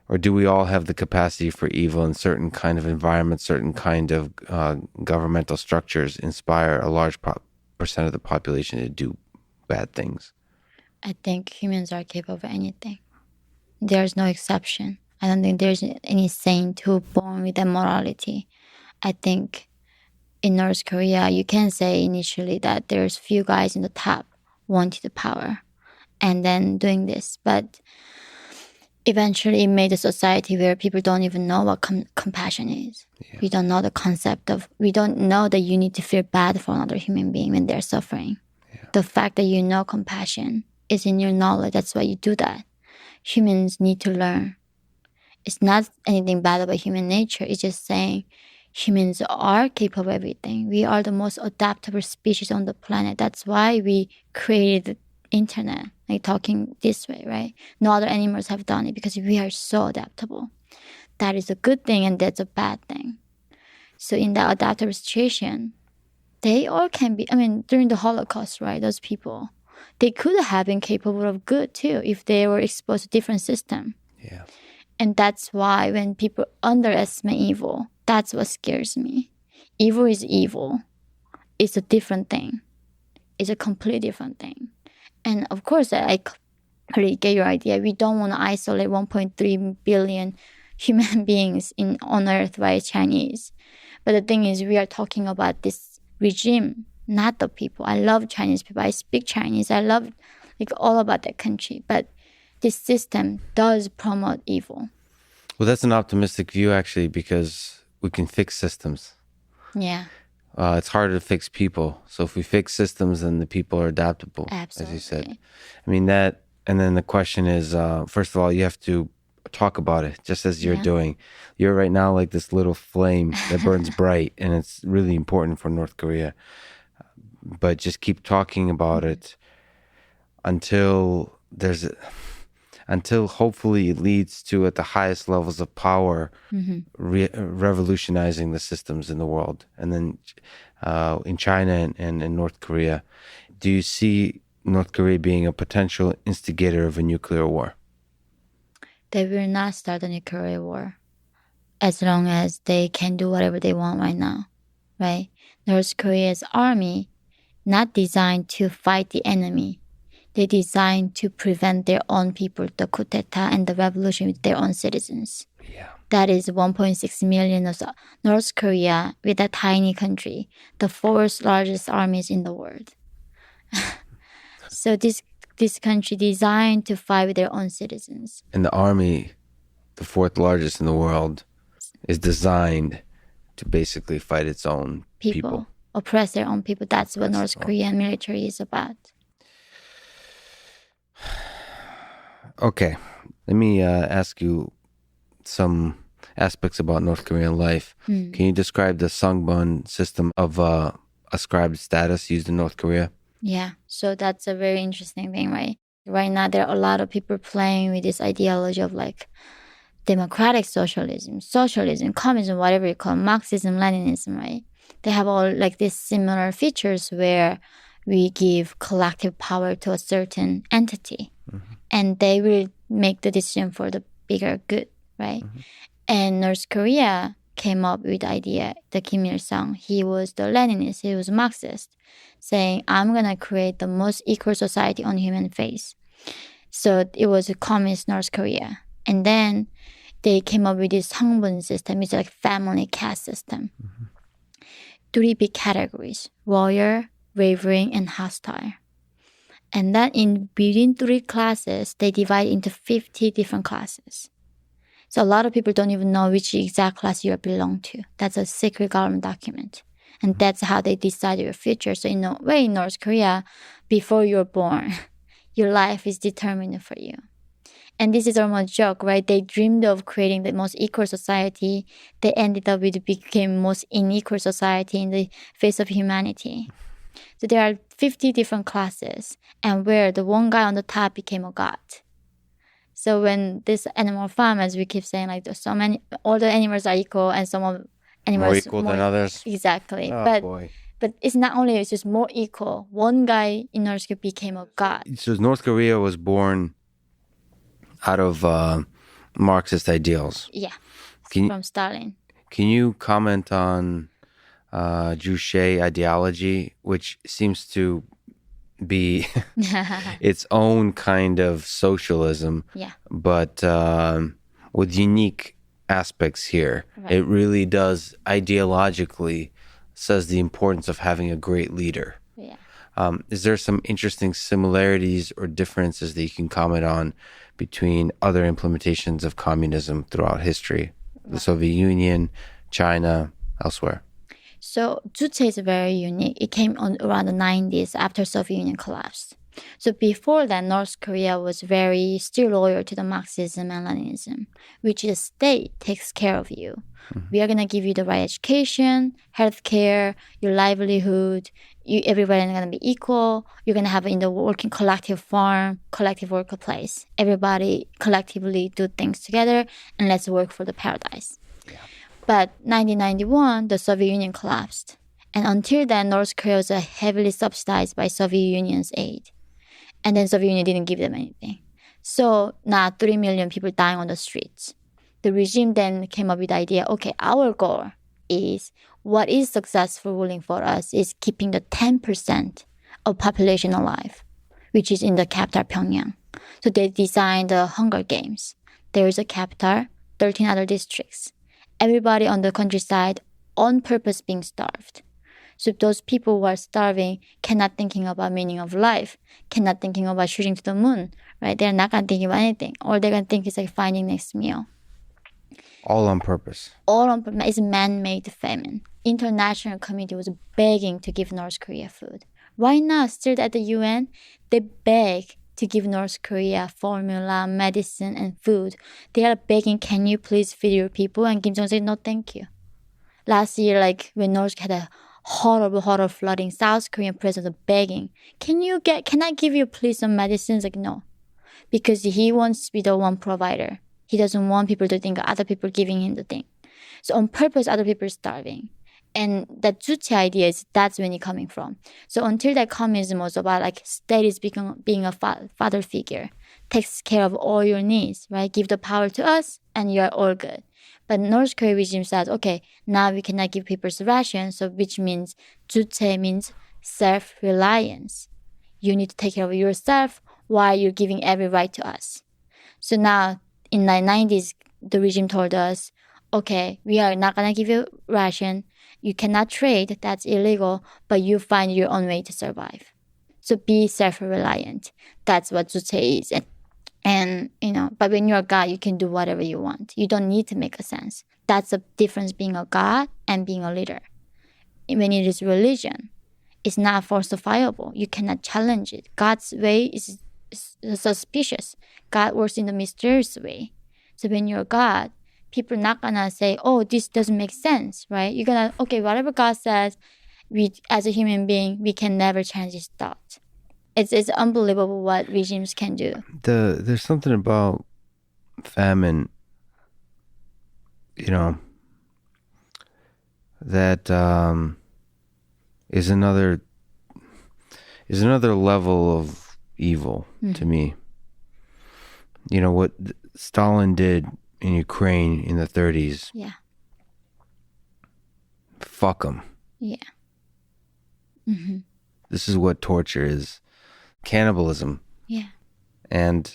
or do we all have the capacity for evil in certain kind of environments, certain kind of governmental structures inspire a large percent of the population to do bad things? I think humans are capable of anything. There's no exception. I don't think there's any saint who born with that morality. I think in North Korea, you can say initially that there's few guys in the top wanted the power and then doing this. But eventually it made a society where people don't even know what compassion is. Yeah. We don't know the concept of, we don't know that you need to feel bad for another human being when they're suffering. Yeah. The fact that you know compassion is in your knowledge. That's why you do that. Humans need to learn. It's not anything bad about human nature. It's just saying humans are capable of everything. We are the most adaptable species on the planet. That's why we created the internet, like talking this way, right? No other animals have done it because we are so adaptable. That is a good thing and that's a bad thing. So in that adaptable situation, they all can be, during the Holocaust, right, those people, they could have been capable of good too if they were exposed to different system. Yeah. And that's why when people underestimate evil, that's what scares me. Evil is evil. It's a different thing. It's a completely different thing. And of course, I completely get your idea. We don't want to isolate 1.3 billion human beings on Earth by Chinese. But the thing is, we are talking about this regime, not the people. I love Chinese people. I speak Chinese. I love all about that country. But this system does promote evil. Well, that's an optimistic view, actually, because we can fix systems. Yeah. It's harder to fix people. So if we fix systems, then the people are adaptable, absolutely, as you said. That, and then the question is, first of all, you have to talk about it, just as you're doing. You're right now like this little flame that burns bright, and it's really important for North Korea. But just keep talking about it until there's until hopefully it leads to, at the highest levels of power, revolutionizing the systems in the world. And then in China and in North Korea, do you see North Korea being a potential instigator of a nuclear war? They will not start a nuclear war as long as they can do whatever they want right now, right? North Korea's army not designed to fight the enemy. They designed to prevent their own people, the coup d'etat and the revolution with their own citizens. Yeah. That is 1.6 million of North Korea with a tiny country, the fourth largest armies in the world. So this country designed to fight with their own citizens. And the army, the fourth largest in the world, is designed to basically fight its own people. Oppress their own people. That's what North Korean military is about. Okay, let me ask you some aspects about North Korean life. Can you describe the Sangbun system of ascribed status used in North Korea? Yeah, so that's a very interesting thing, right? Right now, there are a lot of people playing with this ideology of like democratic socialism, communism, whatever you call it, Marxism, Leninism, right? They have all like these similar features where we give collective power to a certain entity and they will make the decision for the bigger good, right? And North Korea came up with the idea, the Kim Il-sung, he was the Leninist, he was Marxist, saying, I'm going to create the most equal society on human face. So it was a communist North Korea. And then they came up with this Sangbun system, it's like family caste system. 3 big categories, warrior, wavering, and hostile. And then within 3 classes, they divide into 50 different classes. So a lot of people don't even know which exact class you belong to. That's a secret government document. And that's how they decide your future. So in a way, in North Korea, before you're born, your life is determined for you. And this is almost a joke, right? They dreamed of creating the most equal society. They ended up with became most unequal society in the face of humanity. So there are 50 different classes, and where the one guy on the top became a god. So when this animal farm, as we keep saying, like there's so many, all the animals are equal, and some of animals more equal than others. Exactly. Oh, boy. But it's not only, it's just more equal. One guy in North Korea became a god. So North Korea was born out of Marxist ideals. Yeah, Can from Stalin. Can you comment on Juche ideology, which seems to be its own kind of socialism, but with unique aspects here. Right. It really does ideologically says the importance of having a great leader. Yeah. Is there some interesting similarities or differences that you can comment on between other implementations of communism throughout history, the Soviet Union, China, elsewhere? So Juche is very unique. It came on around the 90s after Soviet Union collapsed. So before that, North Korea was very still loyal to the Marxism and Leninism, which the state takes care of you. We are going to give you the right education, healthcare, your livelihood. Everybody is going to be equal. You're going to have in the working collective farm, collective workplace. Everybody collectively do things together and let's work for the paradise. Yeah. But 1991, the Soviet Union collapsed. And until then, North Korea was heavily subsidized by Soviet Union's aid. And then Soviet Union didn't give them anything. So now 3 million people dying on the streets. The regime then came up with the idea, okay, our goal is what is successful ruling for us is keeping the 10% of population alive, which is in the capital Pyongyang. So they designed the Hunger Games. There is a capital, 13 other districts. Everybody on the countryside on purpose being starved. So those people who are starving cannot thinking about meaning of life, cannot thinking about shooting to the moon, right? They're not going to think about anything. All they're going to think is like finding next meal. All on purpose. All on purpose. It's man-made famine. International community was begging to give North Korea food. Why not? Still at the UN, they beg to give North Korea formula, medicine, and food. They are begging, can you please feed your people? And Kim Jong-un said, no, thank you. Last year, like when North Korea had a horrible flooding, South Korean president was begging, can I give you please some medicines? Like, no. because he wants to be the one provider. He doesn't want people to think other people giving him the thing. So on purpose, other people are starving. And that Juche idea is that's when it's coming from. So until that communism was about like state is being a father figure, takes care of all your needs, right? Give the power to us and you're all good. But North Korea regime says, okay, now we cannot give people ration, so which means Juche means self-reliance. You need to take care of yourself while you're giving every right to us. So now in the 90s, the regime told us, okay, we are not going to give you ration. You cannot trade. That's illegal, but you find your own way to survive. So be self-reliant. That's what Juche is. And, but when you're a God, you can do whatever you want. You don't need to make a sense. That's the difference being a God and being a leader. When it is religion, it's not falsifiable. You cannot challenge it. God's way is suspicious. God works in a mysterious way. So when you're God, people are not going to say, oh, this doesn't make sense, right? You're going to, okay, whatever God says, we as a human being, we can never change his thought. It's unbelievable what regimes can do. There's something about famine, that is another level of evil to me. What Stalin did in Ukraine in the 30s. Yeah. Fuck them. Yeah. Mm-hmm. This is what torture is. Cannibalism. Yeah. And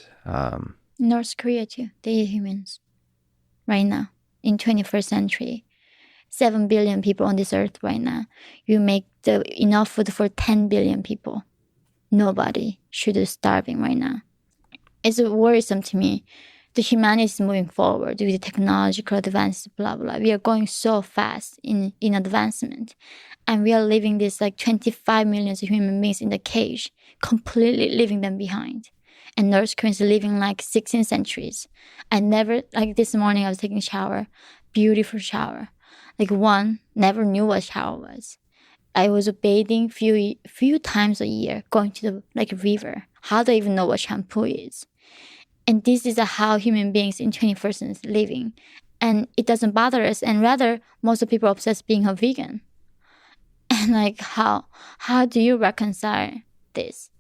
North Korea too. They eat humans. Right now. In 21st century. 7 billion people on this earth right now. You make enough food for 10 billion people. Nobody should be starving right now. It's worrisome to me. The humanity is moving forward with the technological advances, blah, blah. We are going so fast in advancement. And we are leaving this 25 million human beings in the cage, completely leaving them behind. And North Koreans are living 16 centuries. I never, this morning I was taking a shower, beautiful shower. Never knew what shower was. I was bathing few times a year, going to the river. How do I even know what shampoo is? And this is how human beings in 21st century living. And it doesn't bother us. And rather, most of people are obsessed being a vegan. And how do you reconcile this?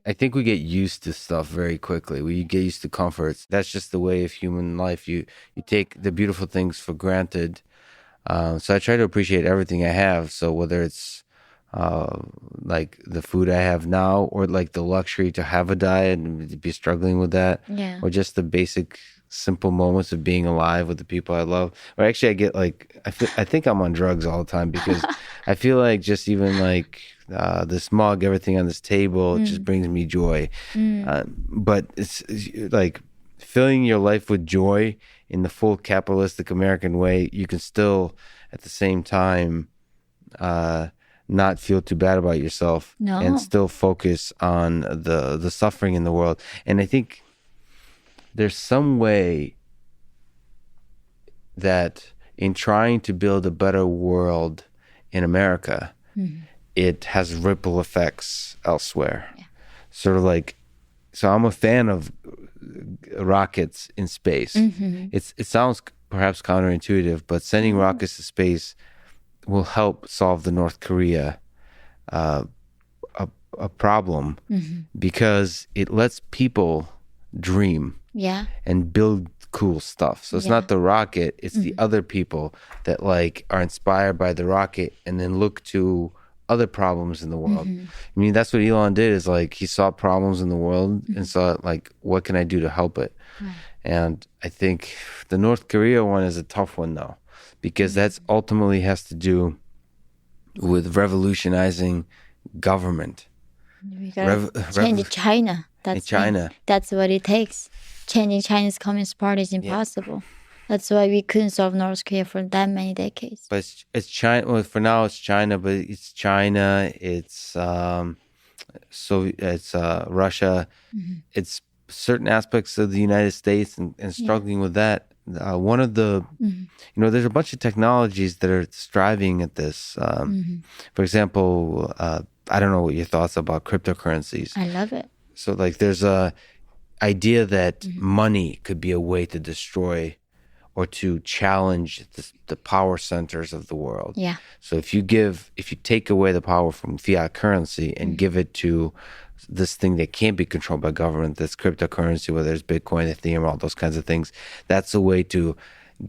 I think we get used to stuff very quickly. We get used to comforts. That's just the way of human life. You take the beautiful things for granted. So I try to appreciate everything I have. So whether it's the food I have now, or the luxury to have a diet and to be struggling with that, yeah, or just the basic simple moments of being alive with the people I love. Or actually, I get I think I'm on drugs all the time, because I feel just even this mug, everything on this table, it just brings me joy. But it's filling your life with joy in the full capitalistic American way. You can still, at the same time, not feel too bad about yourself, and still focus on the suffering in the world. And I think there's some way that in trying to build a better world in America, it has ripple effects elsewhere. Yeah. Sort of so I'm a fan of rockets in space. It sounds perhaps counterintuitive, but sending rockets to space will help solve the North Korea a problem, because it lets people dream and build cool stuff. So it's not the rocket, it's the other people that are inspired by the rocket and then look to other problems in the world. I mean, that's what Elon did, is he saw problems in the world and saw what can I do to help it? And I think the North Korea one is a tough one though, because that's ultimately has to do with revolutionizing government. Change China. China. That's what it takes. Changing China's Communist Party is impossible. Yeah. That's why we couldn't solve North Korea for that many decades. But it's China. Well, for now it's China, but it's China. It's it's Russia. It's certain aspects of the United States, and struggling with that. One of the, there's a bunch of technologies that are striving at this. For example, I don't know what your thoughts about cryptocurrencies. I love it. So there's idea that money could be a way to destroy or to challenge the power centers of the world. Yeah. So if you take away the power from fiat currency and give it to this thing that can't be controlled by government, this cryptocurrency, whether it's Bitcoin, Ethereum, all those kinds of things, that's a way to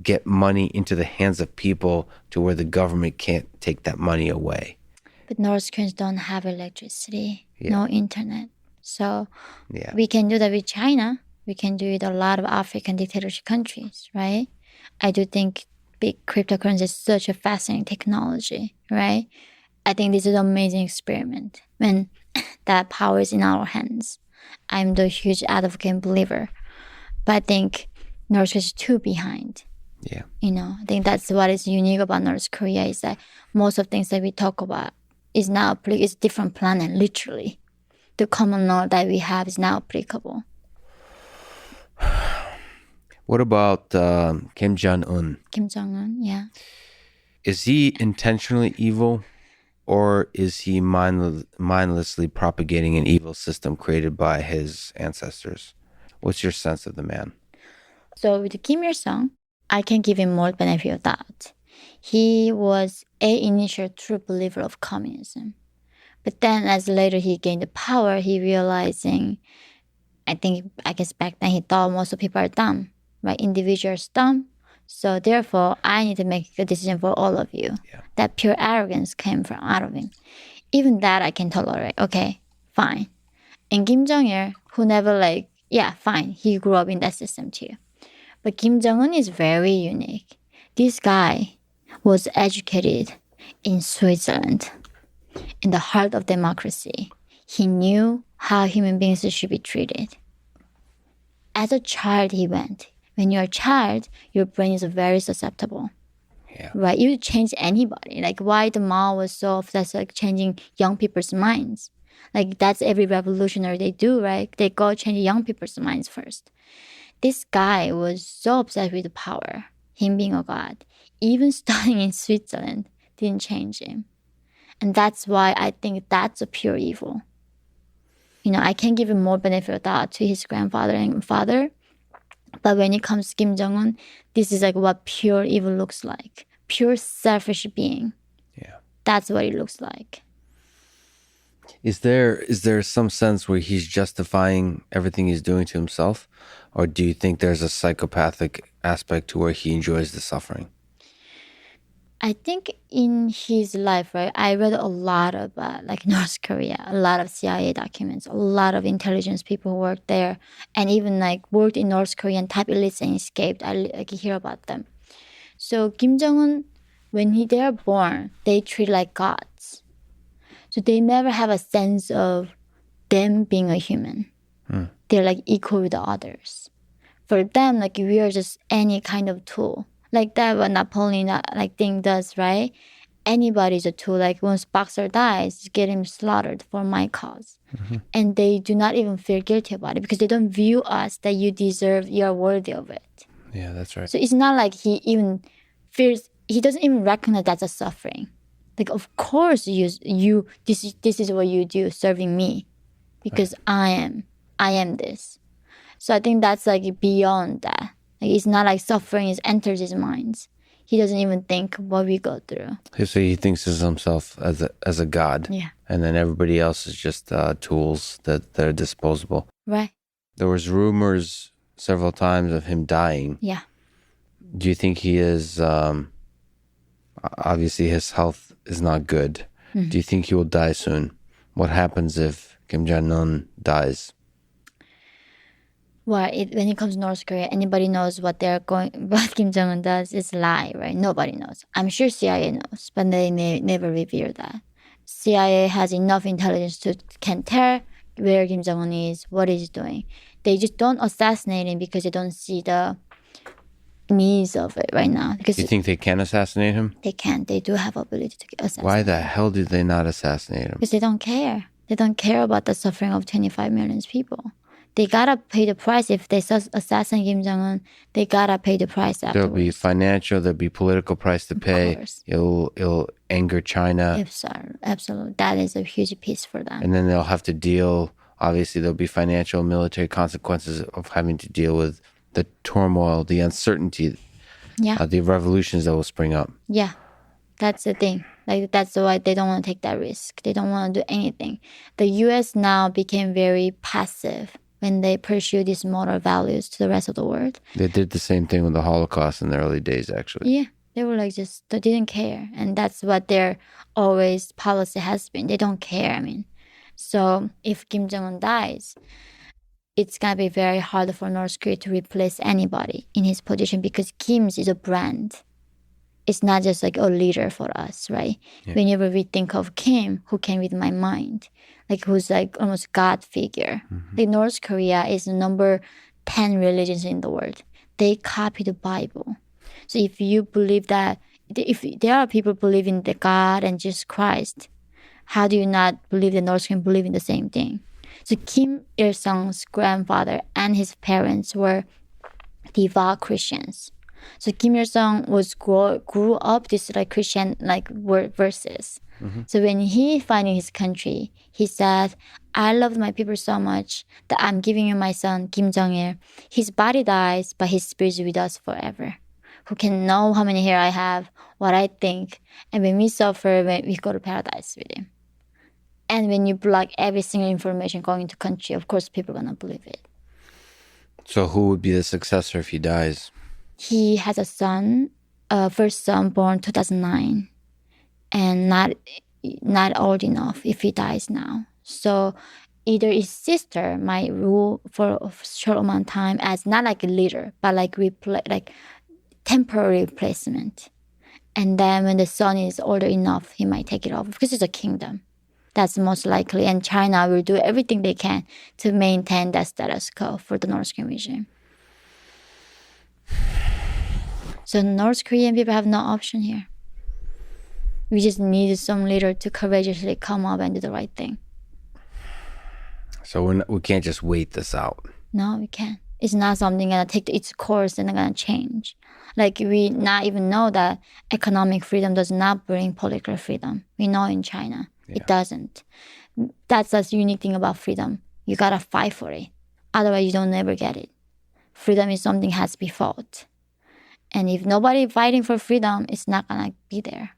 get money into the hands of people to where the government can't take that money away. But North Koreans don't have electricity, Yeah. no internet. So Yeah. we can do that with China. We can do it with a lot of African dictatorship countries, right? I do think big cryptocurrency is such a fascinating technology, right? I think this is an amazing experiment when that power is in our hands. I'm the huge advocate and believer. But I think North Korea is too behind. Yeah. I think that's what is unique about North Korea is that most of things that we talk about is now applicable. It's different planet, literally. The common law that we have is now applicable. What about Kim Jong-un? Kim Jong-un, yeah. Is he intentionally evil, or is he mindlessly propagating an evil system created by his ancestors? What's your sense of the man? So with Kim Il-sung, I can give him more benefit of doubt. He was an initial true believer of communism. But then as later he gained the power, he realizing, I guess back then he thought most of people are dumb, right? Individuals dumb. So therefore, I need to make a decision for all of you. Yeah. That pure arrogance came from out of him. Even that I can tolerate. Okay, fine. And Kim Jong-il, who never fine. He grew up in that system too. But Kim Jong-un is very unique. This guy was educated in Switzerland, in the heart of democracy. He knew how human beings should be treated. As a child, he went. When you're a child, your brain is very susceptible. Yeah. Right? You change anybody. Like why the Mao was so obsessed changing young people's minds. Like that's every revolutionary they do, right? They go change young people's minds first. This guy was so obsessed with the power, him being a god. Even studying in Switzerland didn't change him. And that's why I think that's a pure evil. I can give him more benefit of doubt to his grandfather and father. But when it comes to Kim Jong-un, this is what pure evil looks like. Pure selfish being. Yeah. That's what it looks like. Is there some sense where he's justifying everything he's doing to himself? Or do you think there's a psychopathic aspect to where he enjoys the suffering? I think in his life, right, I read a lot about North Korea, a lot of CIA documents, a lot of intelligence people who worked there, and even worked in North Korean top elites and escaped. I hear about them. So Kim Jong-un, when they are born, they treat like gods. So they never have a sense of them being a human. They're equal with the others. For them, we are just any kind of tool. Like that what Napoleon thing does, right? Anybody's a tool. Once boxer dies, get him slaughtered for my cause. Mm-hmm. And they do not even feel guilty about it because they don't view us that you're worthy of it. Yeah, that's right. So it's not like he even feels, he doesn't even recognize that's a suffering. Of course this is what you do, serving me. Because right. I am this. So I think that's beyond that. It's not suffering enters his minds. He doesn't even think what we go through. So he thinks of himself as a god. Yeah. And then everybody else is just tools that are disposable. Right. There was rumors several times of him dying. Yeah. Do you think he is, obviously his health is not good. Mm-hmm. Do you think he will die soon? What happens if Kim Jong-un dies? Well, when it comes to North Korea, anybody knows what Kim Jong-un does is lie, right? Nobody knows. I'm sure CIA knows, but they never reveal that. CIA has enough intelligence can tell where Kim Jong-un is, what he's doing. They just don't assassinate him because they don't see the needs of it right now. Because you think they can assassinate him? They can. They do have ability to assassinate. Why the hell do they not assassinate him? Because they don't care. They don't care about the suffering of 25 million people. They gotta pay the price. If they assassinate Kim Jong-un, they gotta pay the price afterwards. There'll be financial, there'll be political price to pay. Of course. It'll anger China. Absolutely. That is a huge piece for them. And then they'll have to deal, obviously there'll be financial and military consequences of having to deal with the turmoil, the uncertainty, Yeah. the revolutions that will spring up. Yeah. That's the thing. Like, that's why they don't want to take that risk. They don't want to do anything. The U.S. now became very passive when they pursue these moral values to the rest of the world. They did the same thing with the Holocaust in the early days, actually. Yeah. They were like they didn't care. And that's what their always policy has been. They don't care, I mean. So if Kim Jong-un dies, it's going to be very hard for North Korea to replace anybody in his position because Kim is a brand. It's not just like a leader for us, right? Yeah. Whenever we think of Kim, who came with my mind, like who's like almost God figure. Mm-hmm. Like North Korea is the number 10 religions in the world. They copy the Bible. So if you believe that, if there are people believe in the God and Jesus Christ, how do you not believe that North Koreans believe in the same thing? So Kim Il-sung's grandfather and his parents were devout Christians. So Kim Il-sung grew up this like Christian like word verses. Mm-hmm. So when he finding his country, he said, "I love my people so much that I'm giving you my son Kim Jong-il. His body dies, but his spirit is with us forever. Who can know how many hair I have, what I think, and when we suffer, when we go to paradise with him." And when you block every single information going into country, of course people are gonna believe it. So who would be the successor if he dies? He has a son, first son born 2009, and not old enough if he dies now. So either his sister might rule for a short amount of time as not like a leader, but like temporary replacement. And then when the son is older enough, he might take it over because it's a kingdom. That's most likely. And China will do everything they can to maintain that status quo for the North Korean regime. So North Korean people have no option here. We just need some leader to courageously come up and do the right thing. So we can't just wait this out. No, we can't. It's not something gonna take its course and gonna change. Like we not even know that economic freedom does not bring political freedom. We know in China, it doesn't. That's the unique thing about freedom. You gotta fight for it. Otherwise, you don't never get it. Freedom is something has to be fought. And if nobody fighting for freedom, it's not gonna be there.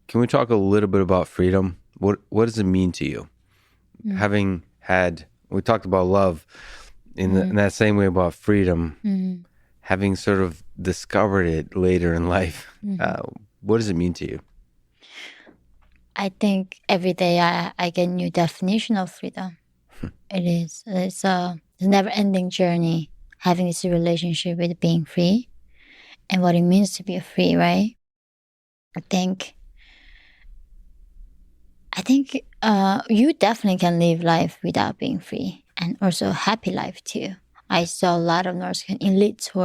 Can we talk a little bit about freedom? What does it mean to you? Mm-hmm. Having had, we talked about love in that same way about freedom, having sort of discovered it later in life. What does it mean to you? I think every day I get a new definition of freedom. It's a never-ending journey, having this relationship with being free and what it means to be free, right? I think you definitely can live life without being free, and also happy life too. I saw a lot of North Korean elites who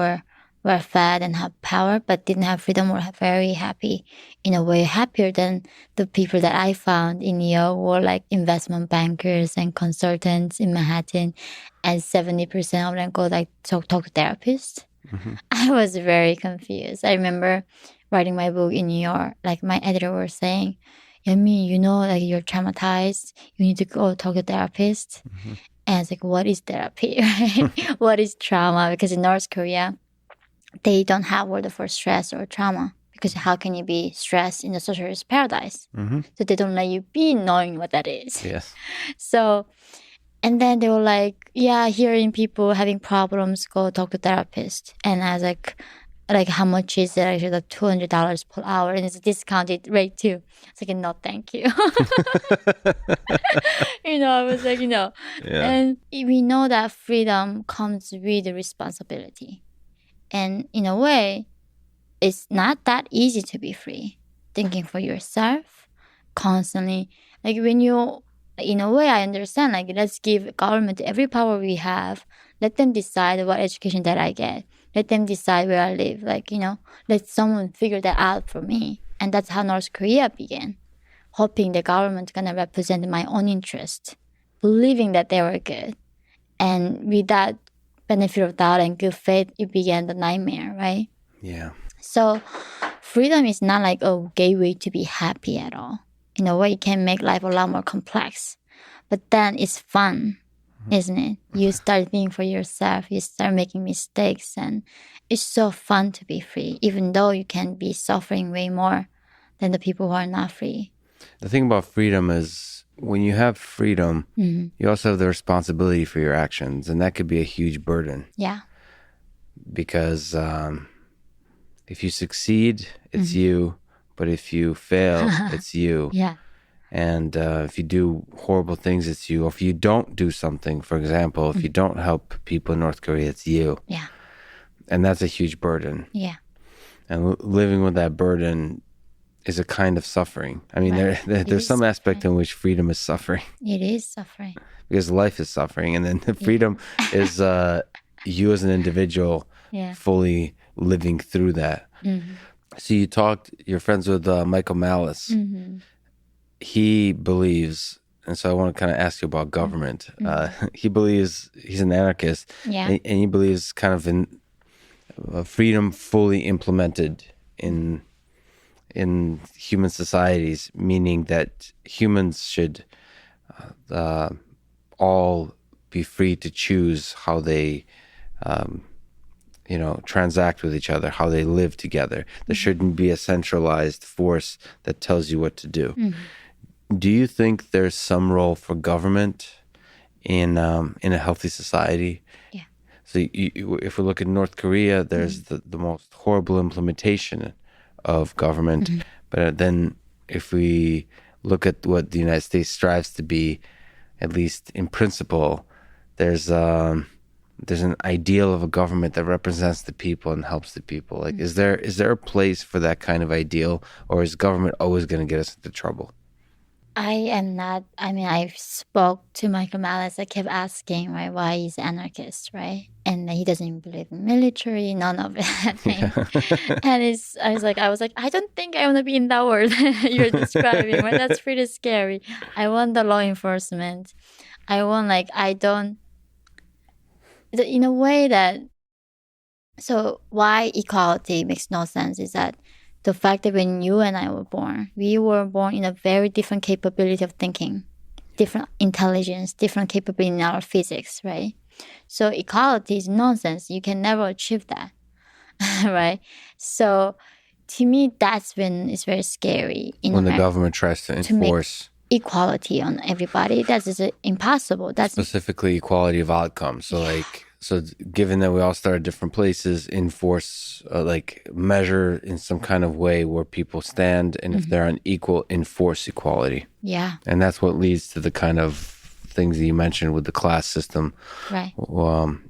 were fed and had power but didn't have freedom, were very happy, in a way happier than the people that I found in New York were like investment bankers and consultants in Manhattan, and 70% of them go like talk to therapists. Mm-hmm. I was very confused. I remember writing my book in New York, like my editor was saying, "Yeonmi, you know, like you're traumatized. You need to go talk to a therapist." Mm-hmm. And I was like, what is therapy? Right? What is trauma? Because in North Korea, they don't have word for stress or trauma. Because how can you be stressed in the socialist paradise? Mm-hmm. So they don't let you be knowing what that is. Yes. So, and then they were like, yeah, hearing people having problems, go talk to therapist. And I was like, how much is it? I said like $200 per hour, and it's a discounted rate too. It's like, no, thank you. I was like, Yeah. And we know that freedom comes with responsibility. And in a way, it's not that easy to be free. Thinking for yourself, constantly. Like when you, in a way, I understand, like let's give government every power we have. Let them decide what education that I get. Let them decide where I live. Like, let someone figure that out for me. And that's how North Korea began. Hoping the government gonna represent my own interest. Believing that they were good. And with that benefit of doubt and good faith, it began the nightmare, right? Yeah. So freedom is not like a gateway to be happy at all. In a way, it can make life a lot more complex. But then it's fun, isn't it? You start thinking for yourself, you start making mistakes, and it's so fun to be free, even though you can be suffering way more than the people who are not free. The thing about freedom is when you have freedom, you also have the responsibility for your actions, and that could be a huge burden. Yeah. Because if you succeed, it's you, but if you fail, it's you. Yeah. And if you do horrible things, it's you. Or if you don't do something, for example, if you don't help people in North Korea, it's you. Yeah. And that's a huge burden. Yeah. And living with that burden is a kind of suffering. I mean, there's some aspect in which freedom is suffering. It is suffering. Because life is suffering. And then the freedom is you as an individual fully living through that. So you're friends with Michael Malice. He believes, and so I want to kind of ask you about government. He believes, he's an anarchist, and he believes kind of in freedom fully implemented in human societies, meaning that humans should all be free to choose how they transact with each other, how they live together. There shouldn't be a centralized force that tells you what to do. Do you think there's some role for government in a healthy society? Yeah. So if we look at North Korea, there's the most horrible implementation of government. But then if we look at what the United States strives to be, at least in principle, there's an ideal of a government that represents the people and helps the people. Like, is there a place for that kind of ideal, or is government always going to get us into trouble? I spoke to Michael Malice. I kept asking, right, why he's anarchist, right? And he doesn't believe in military, none of that thing. And I was like, I don't think I want to be in that world you're describing, right? That's pretty scary. I want the law enforcement. In a way that, so why equality makes no sense is that the fact that when you and I were born, we were born in a very different capability of thinking, different intelligence, different capability in our physics, right? So equality is nonsense. You can never achieve that, right? So to me, that's when it's very scary. When the government tries to enforce equality on everybody, that is impossible. That's specifically equality of outcomes. So given that we all start at different places, enforce, measure in some kind of way where people stand, and if they're unequal, enforce equality. Yeah. And that's what leads to the kind of things that you mentioned with the class system, right,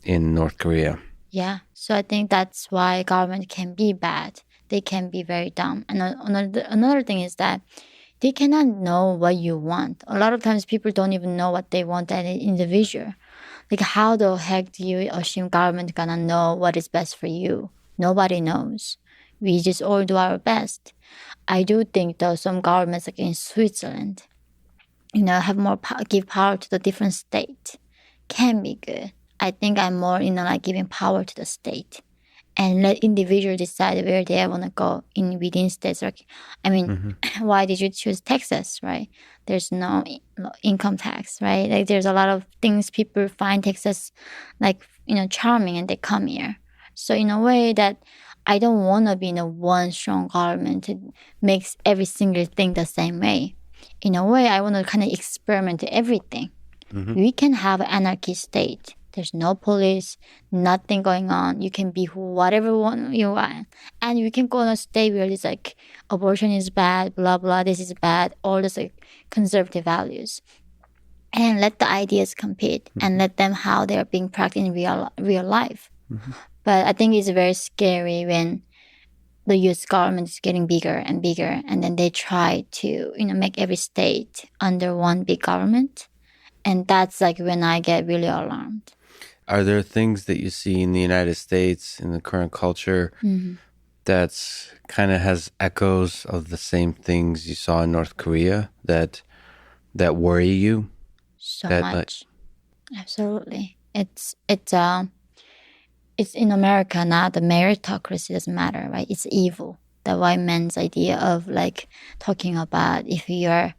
in North Korea. Yeah. So I think that's why government can be bad. They can be very dumb. And another thing is that they cannot know what you want. A lot of times people don't even know what they want as an individual. Like, how the heck do you assume government gonna know what is best for you? Nobody knows. We just all do our best. I do think, though, some governments, like in Switzerland, have more give power to the different state, can be good. I think I'm more giving power to the state and let individuals decide where they want to go within states. Why did you choose Texas, right? There's no income tax, right? Like, there's a lot of things people find Texas, charming, and they come here. So in a way that I don't want to be in a one strong government that makes every single thing the same way. In a way, I want to kind of experiment everything. We can have an anarchy state. There's no police, nothing going on. You can be whatever you want. And you can go on a state where it's like abortion is bad, blah, blah, this is bad, all these conservative values. And let the ideas compete and let them how they're being practiced in real life. But I think it's very scary when the US government is getting bigger and bigger, and then they try to, make every state under one big government. And that's when I get really alarmed. Are there things that you see in the United States, in the current culture, that's kind of has echoes of the same things you saw in North Korea that worry you? So much. Absolutely. It's in America now, the meritocracy doesn't matter, right? It's evil. The white man's idea of talking about if you're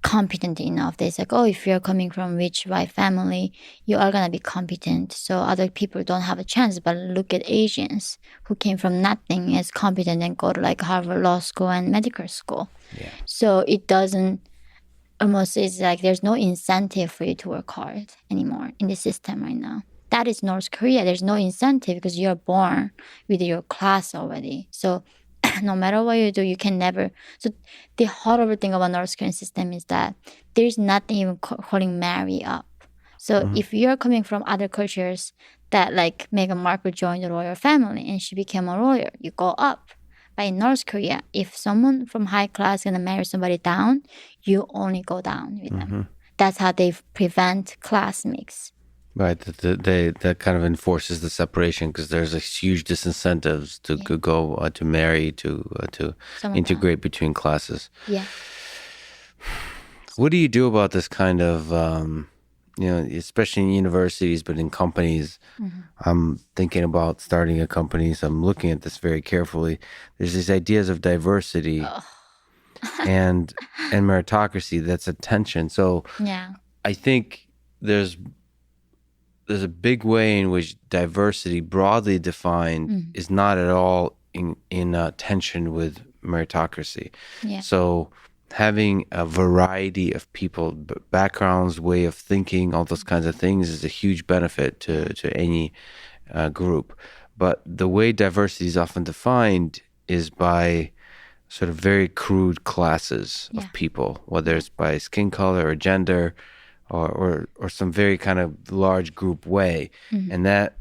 competent enough. They say, oh, if you're coming from rich white family, you are going to be competent. So other people don't have a chance. But look at Asians who came from nothing as competent and go to like Harvard Law School and medical school. Yeah. So it doesn't, almost it's like there's no incentive for you to work hard anymore in the system right now. That is North Korea. There's no incentive because you're born with your class already. So no matter what you do, you can never. So the horrible thing about North Korean system is that there's nothing even calling marry up. So if you're coming from other cultures that like Meghan Markle joined the royal family and she became a lawyer, you go up. But in North Korea, if someone from high class is gonna marry somebody down, you only go down with them. That's how they prevent class mix. Right, that kind of enforces the separation because there's a huge disincentives to go to marry to integrate between classes. Yeah. What do you do about this kind of, especially in universities, but in companies? I'm thinking about starting a company, so I'm looking at this very carefully. There's these ideas of diversity and meritocracy. That's a tension. So I think there's a big way in which diversity, broadly defined, is not at all in tension with meritocracy. Yeah. So having a variety of people, backgrounds, way of thinking, all those kinds of things is a huge benefit to any group. But the way diversity is often defined is by sort of very crude classes of people, whether it's by skin color or gender, or some very kind of large group way. And that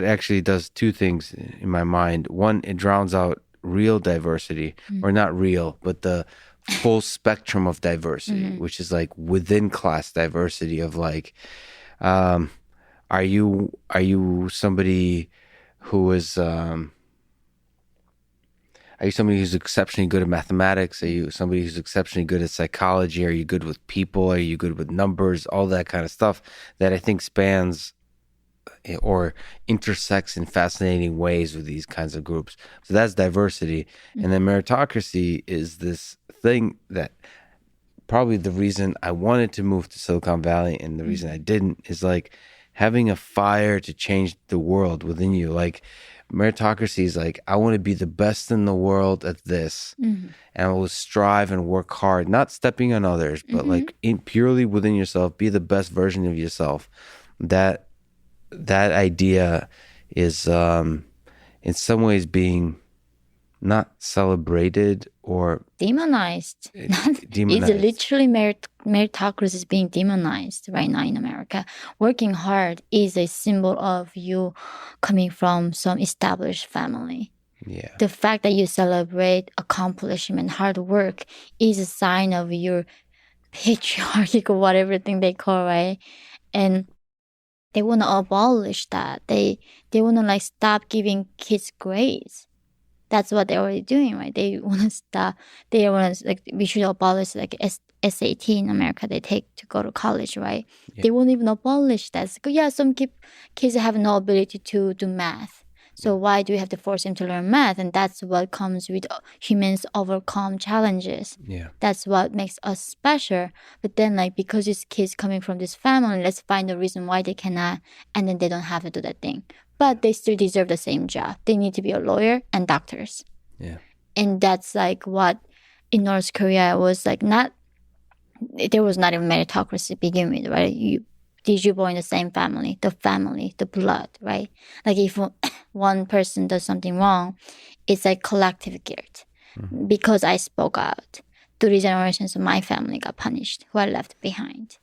actually does two things in my mind. One, it drowns out real diversity, or not real, but the full spectrum of diversity, which is like within class diversity of like, are you somebody who is are you somebody who's exceptionally good at mathematics? Are you somebody who's exceptionally good at psychology? Are you good with people? Are you good with numbers? All that kind of stuff that I think spans or intersects in fascinating ways with these kinds of groups. So that's diversity. And then meritocracy is this thing that probably the reason I wanted to move to Silicon Valley and the reason I didn't is like having a fire to change the world within you. Like, meritocracy is like, I want to be the best in the world at this, and I will strive and work hard, not stepping on others, but like purely within yourself, be the best version of yourself. That idea is in some ways being not celebrated or demonized. Demonized. It's literally meritocracy is being demonized right now in America. Working hard is a symbol of you coming from some established family. Yeah. The fact that you celebrate accomplishment, hard work is a sign of your patriarchal, whatever thing they call, right? And they want to abolish that. They want to like stop giving kids grades. That's what they're already doing, right? They want to stop. They want to like we should abolish like SAT in America. They take to go to college, right? Yeah. They won't even abolish that. So, yeah, some kids have no ability to do math. So why do we have to force them to learn math? And that's what comes with humans overcome challenges. Yeah, that's what makes us special. But then, like, because these kids coming from this family, let's find the reason why they cannot, and then they don't have to do that thing. But they still deserve the same job. They need to be a lawyer and doctors. Yeah. And that's like what in North Korea was like there was not even meritocracy to begin with, right? Did you born in the same family, the blood, right? Like if one person does something wrong, it's like collective guilt. Because I spoke out, 3 generations of my family got punished, who I left behind.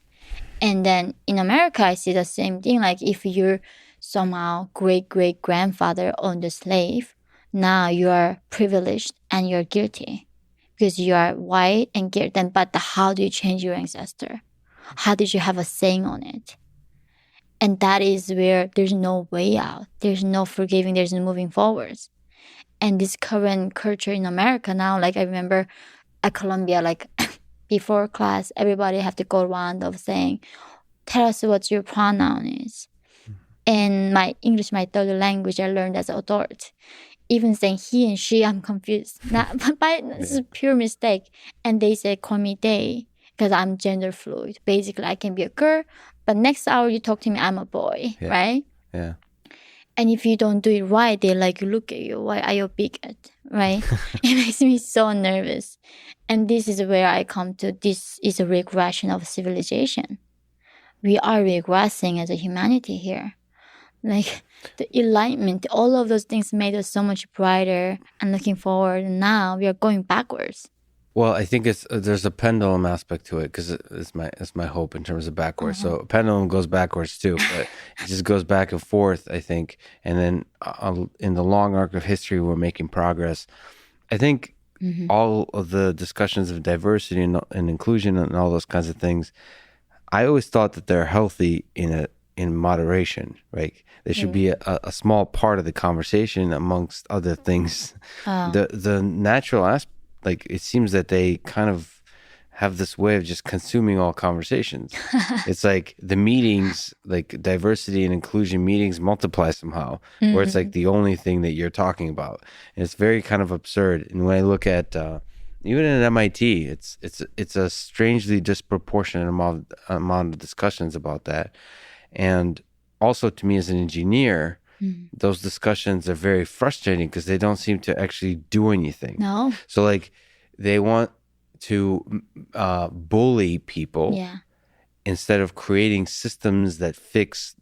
And then in America, I see the same thing. Like if you're somehow great-great-grandfather owned a slave, now you are privileged and you're guilty because you are white and guilty. But how do you change your ancestor? How did you have a saying on it? And that is where there's no way out. There's no forgiving. There's no moving forwards. And this current culture in America now, like I remember at Columbia, like before class, everybody have to go around of saying, tell us what your pronoun is. And my English, my third language, I learned as an adult. even saying he and she, I'm confused. Not by this is pure mistake. And they say call me they because I'm gender fluid. Basically, I can be a girl, but next hour you talk to me, I'm a boy, right? Yeah. And if you don't do it right, they like look at you. Why are you a bigot, right? It makes me so nervous. And this is where I come to. This is a regression of civilization. We are regressing as a humanity here. Like the enlightenment, all of those things made us so much brighter and looking forward. And now we are going backwards. Well, I think there's a pendulum aspect to it because it's my hope in terms of backwards. So a pendulum goes backwards too, but it just goes back and forth, I think. And then in the long arc of history, we're making progress. I think all of the discussions of diversity and inclusion and all those kinds of things, I always thought that they're healthy in moderation, right? They should be a small part of the conversation amongst other things. The natural aspect, like it seems that they kind of have this way of just consuming all conversations. It's like the meetings, like diversity and inclusion meetings multiply somehow, where it's like the only thing that you're talking about. And it's very kind of absurd. And when I look at even at MIT, it's a strangely disproportionate amount of discussions about that. And also to me as an engineer, those discussions are very frustrating because they don't seem to actually do anything. No. So like they want to bully people instead of creating systems that fix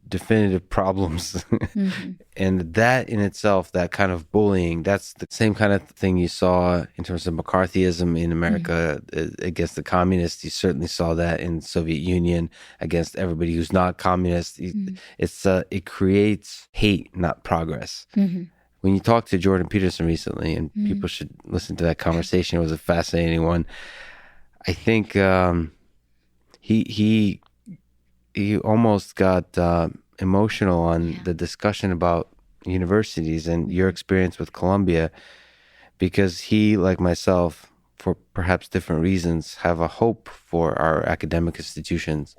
definitive problems. And that in itself, that kind of bullying, that's the same kind of thing you saw in terms of McCarthyism in America against the communists. You certainly saw that in Soviet Union against everybody who's not communist. It creates hate, not progress. When you talked to Jordan Peterson recently, and people should listen to that conversation, it was a fascinating one. I think he almost got emotional on the discussion about universities and your experience with Columbia, because he, like myself, for perhaps different reasons, have a hope for our academic institutions.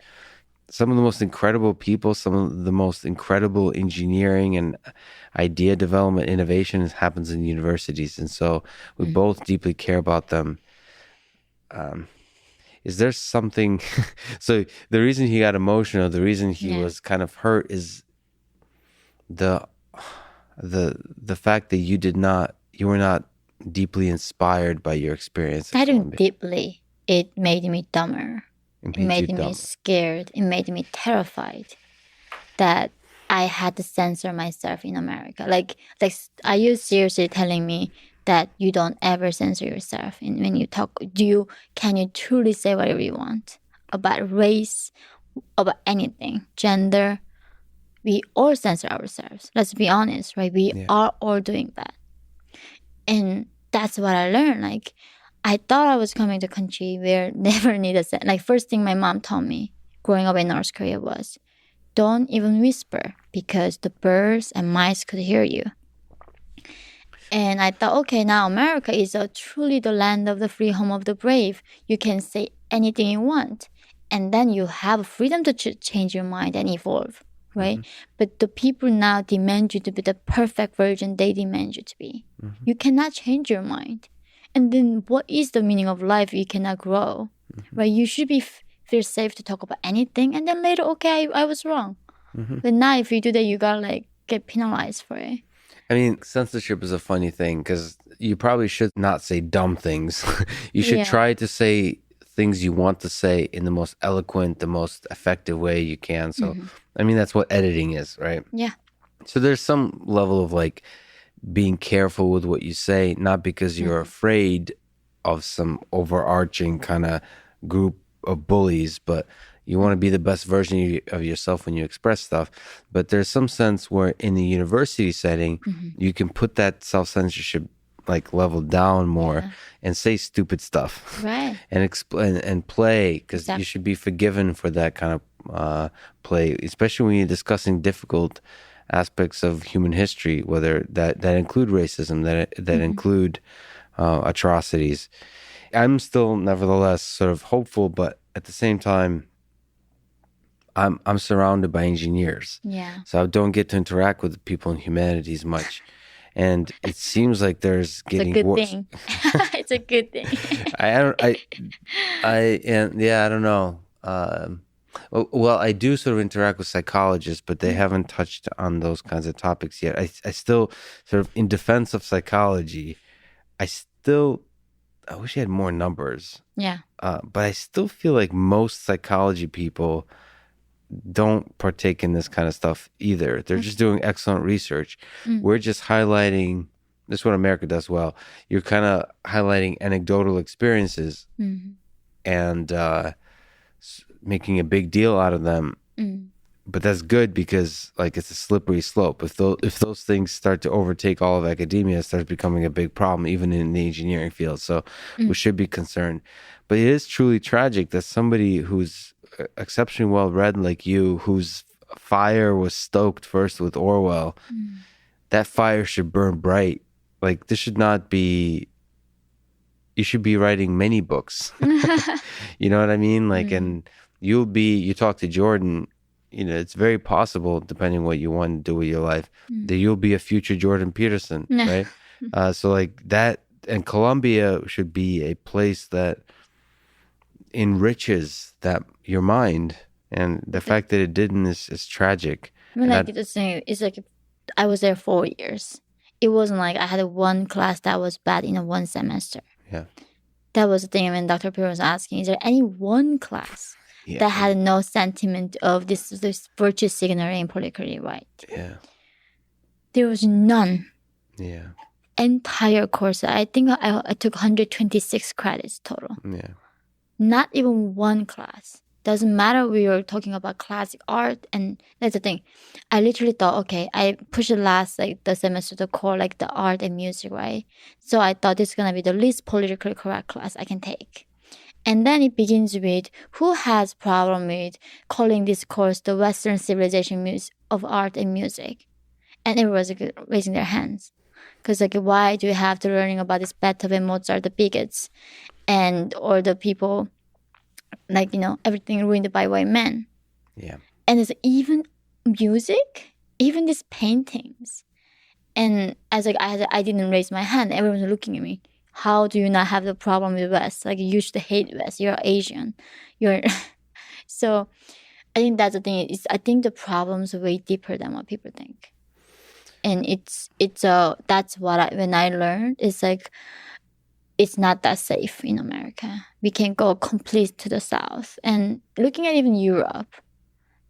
Some of the most incredible people, some of the most incredible engineering and idea development innovations happens in universities. And so we both deeply care about them. Is there something, so the reason he got emotional, the reason he was kind of hurt is the fact that you were not deeply inspired by your experience. I didn't deeply. It made me dumber. It made me scared. It made me terrified that I had to censor myself in America. Like, are you seriously telling me that you don't ever censor yourself when you talk? Can you truly say whatever you want about race, about anything, gender? We all censor ourselves. Let's be honest, right? We are all doing that. And that's what I learned. Like, I thought I was coming to a country where never need a censor. Like, first thing my mom told me growing up in North Korea was, don't even whisper because the birds and mice could hear you. And I thought, okay, now America is truly the land of the free, home of the brave. You can say anything you want. And then you have freedom to change your mind and evolve, right? But the people now demand you to be the perfect version they demand you to be. You cannot change your mind. And then what is the meaning of life? You cannot grow, right? You should feel safe to talk about anything. And then later, okay, I was wrong. But now if you do that, you gotta get penalized for it. I mean, censorship is a funny thing because you probably should not say dumb things. You should try to say things you want to say in the most eloquent, the most effective way you can. So, I mean, that's what editing is, right? Yeah. So there's some level of like being careful with what you say, not because you're afraid of some overarching kind of group of bullies, but you want to be the best version of yourself when you express stuff. But there's some sense where in the university setting, you can put that self-censorship like level down more and say stupid stuff. Right. And explain and play, because you should be forgiven for that kind of play, especially when you're discussing difficult aspects of human history, whether that include racism, that include atrocities. I'm still nevertheless sort of hopeful, but at the same time, I'm surrounded by engineers. Yeah. So I don't get to interact with people in humanities much. And it seems like there's It's a getting good worse. thing. It's a good thing. I don't know. Well, I do sort of interact with psychologists, but they haven't touched on those kinds of topics yet. I still sort of, in defense of psychology, I wish I had more numbers. Yeah. But I still feel like most psychology people don't partake in this kind of stuff either. They're just doing excellent research. We're just highlighting, this is what America does well. You're kind of highlighting anecdotal experiences and making a big deal out of them. But that's good because like it's a slippery slope. If those things start to overtake all of academia, it starts becoming a big problem, even in the engineering field. So we should be concerned. But it is truly tragic that somebody who's exceptionally well read like you, whose fire was stoked first with Orwell, that fire should burn bright. Like this should not be. You should be writing many books. You know what I mean? Like, and you talk to Jordan. You know, it's very possible, depending what you want to do with your life, that you'll be a future Jordan Peterson, right? So like that, and Columbia should be a place that enriches your mind, and the fact that it didn't is tragic. I mean, like the thing is like I was there 4 years. It wasn't like I had one class that was bad in a one semester. Yeah, that was the thing when Dr. Peterson was asking, is there any one class that had no sentiment of this virtue signaling and politically right? Yeah. There was none. Yeah. Entire course. I think I took 126 credits total. Yeah. Not even one class. Doesn't matter we were talking about classic art, and that's the thing. I literally thought, okay, I pushed the last the semester to core like the art and music, right? So I thought this is gonna be the least politically correct class I can take. And then it begins with who has problem with calling this course the Western civilization of art and music, and everyone's raising their hands, because like why do you have to learning about this Beethoven, Mozart, the bigots, or the people like everything ruined by white men. Yeah. And there's even music, even these paintings, and as like I didn't raise my hand, everyone's looking at me. How do you not have the problem with West? Like you should hate West. You're Asian. You're so. I think that's the thing. I think the problem's way deeper than what people think, and that's what when I learned, it's like it's not that safe in America. We can go complete to the south, and looking at even Europe,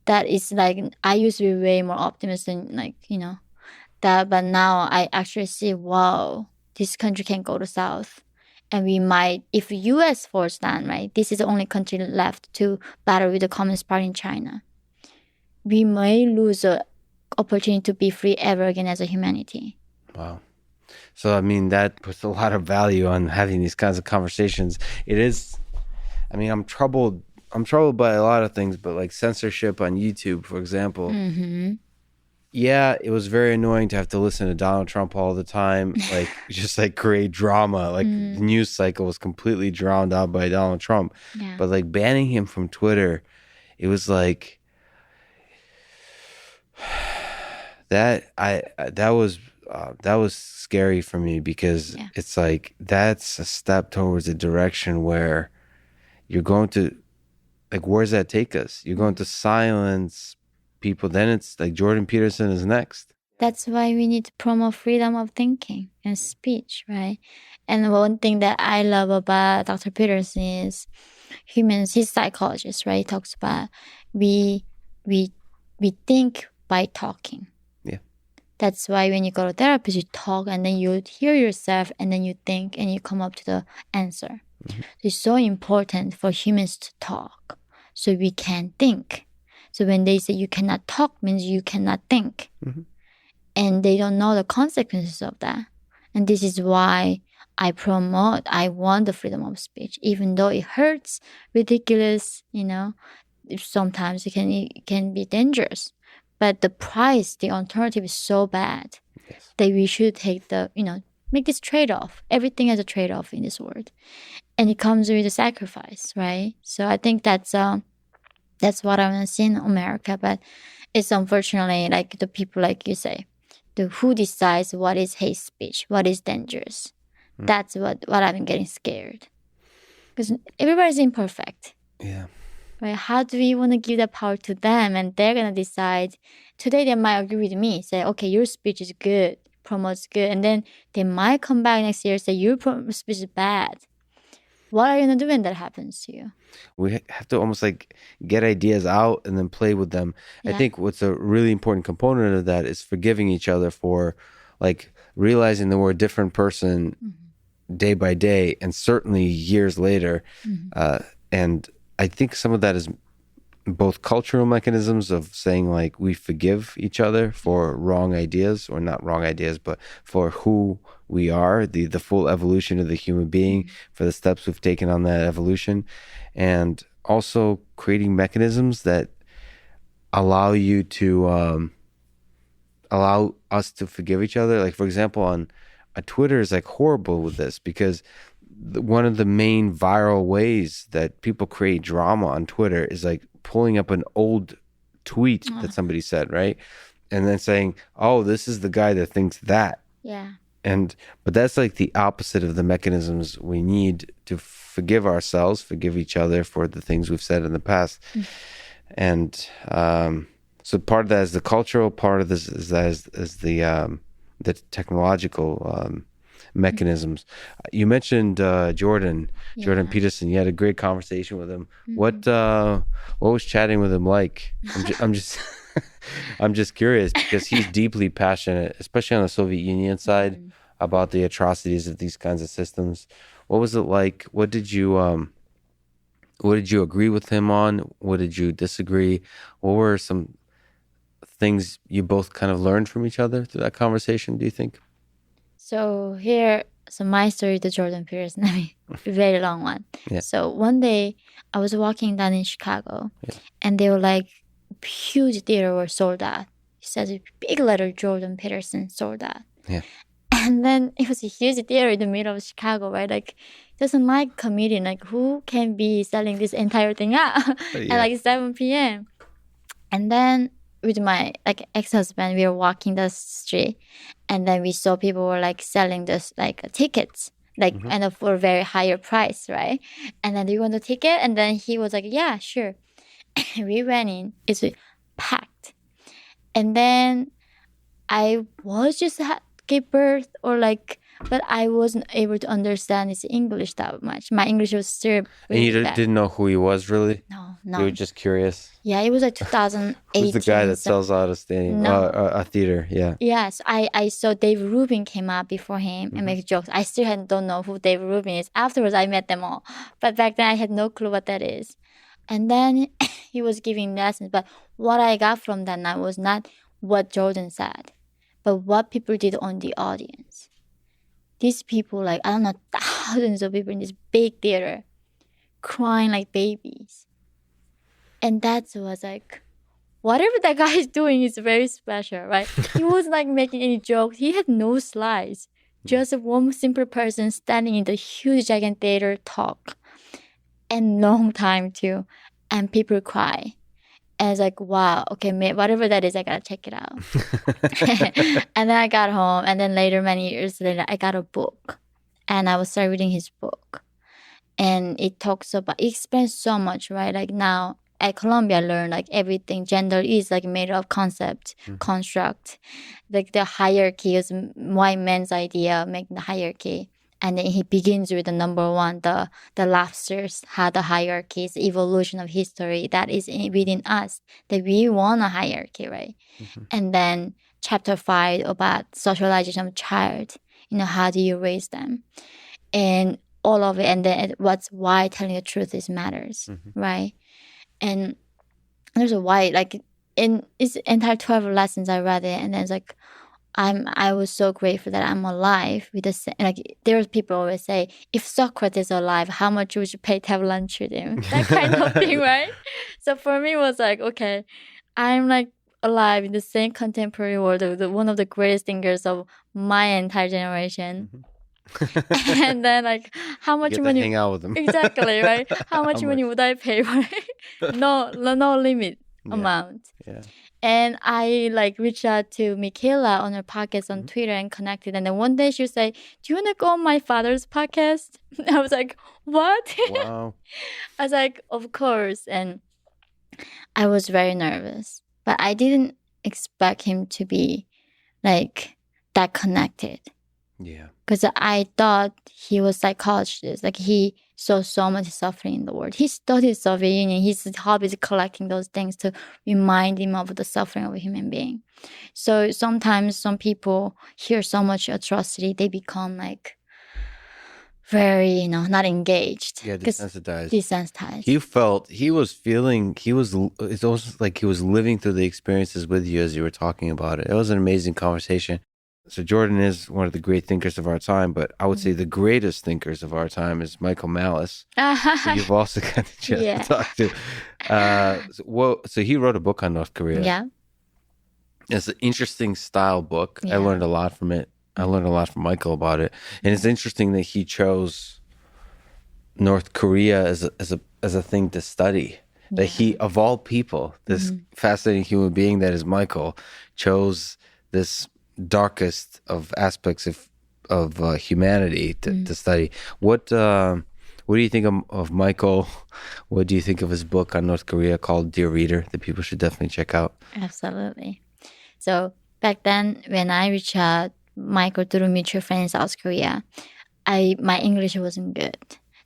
that is like I used to be way more optimistic, that, but now I actually see, wow, this country can go to south. And we might, if U.S. falls down, right, this is the only country left to battle with the Communist Party in China. We may lose the opportunity to be free ever again as a humanity. Wow. So, I mean, that puts a lot of value on having these kinds of conversations. It is, I mean, I'm troubled by a lot of things, but like censorship on YouTube, for example. Mm-hmm. Yeah, it was very annoying to have to listen to Donald Trump all the time, like just like create drama. Like the news cycle was completely drowned out by Donald Trump. Yeah. But like banning him from Twitter, it was like that was scary for me, because it's like that's a step towards a direction where you're going to, like, where's that take us? You're going to silence people. Then it's like Jordan Peterson is next. That's why we need to promote freedom of thinking and speech, right? And one thing that I love about Dr. Peterson is he's a psychologist, right? He talks about we think by talking. Yeah. That's why when you go to therapy, you talk and then you hear yourself and then you think and you come up to the answer. Mm-hmm. It's so important for humans to talk so we can think. So when they say you cannot talk, means you cannot think. Mm-hmm. And they don't know the consequences of that. And this is why I want the freedom of speech, even though it hurts, ridiculous, sometimes it can be dangerous. But the price, the alternative is so bad that we should take make this trade-off. Everything has a trade-off in this world. And it comes with a sacrifice, right? So I think that's That's what I want to see in America. But it's unfortunately like the people, like you say, the who decides what is hate speech, what is dangerous. That's what I'm getting scared. Because everybody's imperfect. Yeah. Right? How do we want to give the power to them, and they're gonna decide? Today they might agree with me, say, okay, your speech is good, promotes good, and then they might come back next year and say your speech is bad. What are you gonna do when that happens to you? We have to almost like get ideas out and then play with them. I Yeah. think what's a really important component of that is forgiving each other for like realizing that we're a different person day by day and certainly years later. And I think some of that is both cultural mechanisms of saying like we forgive each other for wrong ideas, or not wrong ideas, but for who we are, the full evolution of the human being, for the steps we've taken on that evolution, and also creating mechanisms that allow you to allow us to forgive each other. Like, for example, on Twitter is like horrible with this, because one of the main viral ways that people create drama on Twitter is like pulling up an old tweet that somebody said, right? And then saying, oh, this is the guy that thinks that. Yeah. But that's like the opposite of the mechanisms we need to forgive ourselves, forgive each other for the things we've said in the past. And so part of that is the cultural, part of this is the technological mechanisms. You mentioned Jordan Peterson. You had a great conversation with him. What was chatting with him like? I'm just I'm just curious, because he's deeply passionate, especially on the Soviet Union side, about the atrocities of these kinds of systems. What was it like? What did you agree with him on? What did you disagree? What were some things you both kind of learned from each other through that conversation, do you think? So my story to Jordan Peterson, I mean, a very long one. Yeah. So one day I was walking down in Chicago, and they were like, huge theater were sold out. He says a big letter, Jordan Peterson sold out. Yeah. And then it was a huge theater in the middle of Chicago, right? Like, doesn't like comedian, like who can be selling this entire thing out at like 7 p.m. And then with my like ex-husband, we were walking the street, and then we saw people were like selling this like tickets, like and for a very higher price, right? And then do you want the ticket? And then he was like, yeah, sure. We went in, it's packed. And then I was just give birth, or like, but I wasn't able to understand his English that much. My English was still And you really bad. didn't know who he was, really? No. You were just curious? Yeah, it was like 2008. Who's the guy that sells out a stadium, a theater? Yeah. Yes, I saw Dave Rubin came up before him and make jokes. I still don't know who Dave Rubin is. Afterwards, I met them all. But back then, I had no clue what that is. And then he was giving lessons. But what I got from that night was not what Jordan said, but what people did on the audience. These people, like, I don't know, thousands of people in this big theater crying like babies. And that was like, whatever that guy is doing is very special, right? He wasn't like making any jokes. He had no slides. Just one simple person standing in the huge giant theater talk. And long time too. And people cry. And it's like, wow, okay, whatever that is, I gotta check it out. And then I got home, and then later, many years later, I got a book. And I was started reading his book. And it explains so much, right? Like now at Columbia, I learned like everything, gender is like made of concept, construct. Like the hierarchy is white man's idea, making the hierarchy. And then he begins with the number one, the lobsters, how the hierarchy is evolution of history that is within us, that we want a hierarchy, right? And then chapter 5 about socialization of child, how do you raise them? And all of it, and then why telling the truth is matters, right? And there's a why, like in its entire 12 lessons I read it, and then it's like, I was so grateful that I'm alive with the like. There's people always say, if Socrates is alive, how much would you pay to have lunch with him? That kind of thing, right? So for me, it was like, okay, I'm like alive in the same contemporary world of one of the greatest thinkers of my entire generation. And then like how You much get to money hang out with them. exactly, right? How much money would I pay for it? No limit Yeah. amount. Yeah. And I like reached out to Michaela on her podcast on Twitter and connected. And then one day she was like, "Do you want to go on my father's podcast?" I was like, "What?" Wow. I was like, "Of course." And I was very nervous, but I didn't expect him to be like that connected. Yeah. Because I thought he was psychologist, like he saw so much suffering in the world. He studied Soviet Union. His hobby is collecting those things to remind him of the suffering of a human being. So sometimes some people hear so much atrocity, they become like very, not engaged. Yeah, 'Cause desensitized. Desensitized. It's almost like he was living through the experiences with you as you were talking about it. It was an amazing conversation. So Jordan is one of the great thinkers of our time, but I would say the greatest thinkers of our time is Michael Malice, who you've also got the chance Yeah. to talk to. So he wrote a book on North Korea. Yeah. It's an interesting style book. I Yeah. learned a lot from it. I learned a lot from Michael about it. And it's interesting that he chose North Korea as a thing to study. That he, of all people, this fascinating human being that is Michael, chose this darkest of aspects of humanity to study. What do you think of Michael? What do you think of his book on North Korea called Dear Reader that people should definitely check out? Absolutely. So back then, when I reached out Michael through mutual friend in South Korea, my English wasn't good.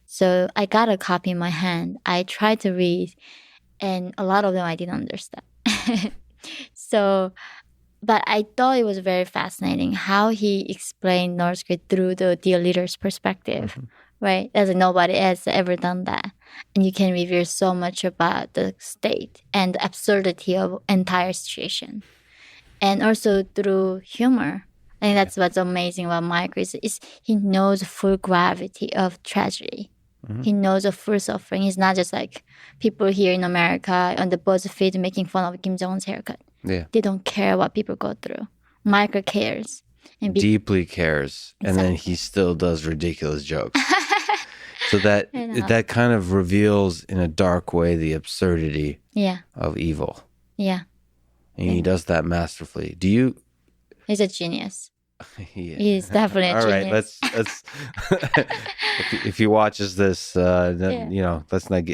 So I got a copy in my hand. I tried to read, and a lot of them I didn't understand. But I thought it was very fascinating how he explained North Korea through the dear leader's perspective, right? As nobody else ever done that. And you can reveal so much about the state and the absurdity of entire situation. And also through humor. I think that's what's amazing about Michael is he knows the full gravity of tragedy. He knows the full suffering. He's not just like people here in America on the BuzzFeed making fun of Kim Jong-un's haircut. Yeah. They don't care what people go through. Michael cares. And Deeply cares. And then he still does ridiculous jokes. So that kind of reveals in a dark way the absurdity of evil. Yeah. And he does that masterfully. He's a genius. Yeah. He's definitely a genius. All right, let's if he watches this, let's not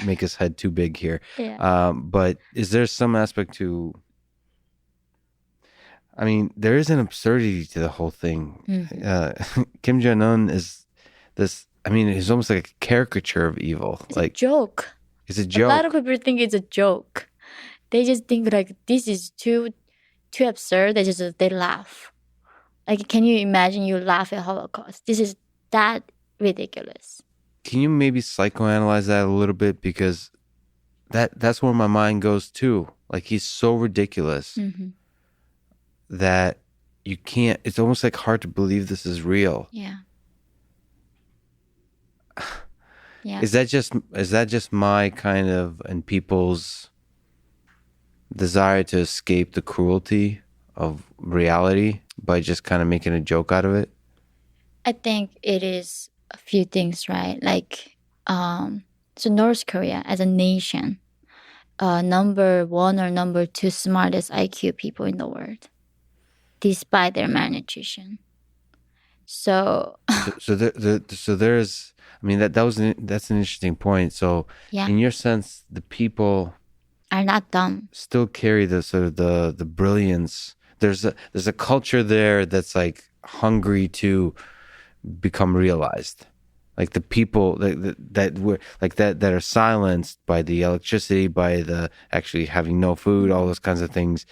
make his head too big here. Yeah. But is there some aspect to? I mean, there is an absurdity to the whole thing. Kim Jong-un is this. I mean, he's almost like a caricature of evil. It's a joke. It's a joke. A lot of people think it's a joke. They just think like this is too absurd. They laugh. Like, can you imagine you laugh at Holocaust? This is that ridiculous. Can you maybe psychoanalyze that a little bit? Because that's where my mind goes too. Like, he's so ridiculous that you can't, it's almost like hard to believe this is real. Yeah. Yeah. Is that just my kind of, and people's desire to escape the cruelty of reality by just kind of making a joke out of it? I think it is a few things, right? Like, so North Korea as a nation, number 1 or number 2 smartest IQ people in the world, despite their malnutrition. So there's, I mean, that's an interesting point. So in your sense, the people are not dumb. Still carry the sort of the brilliance. There's a culture there that's like hungry to become realized. Like the people that are silenced by the electricity, by the actually having no food, all those kinds of things.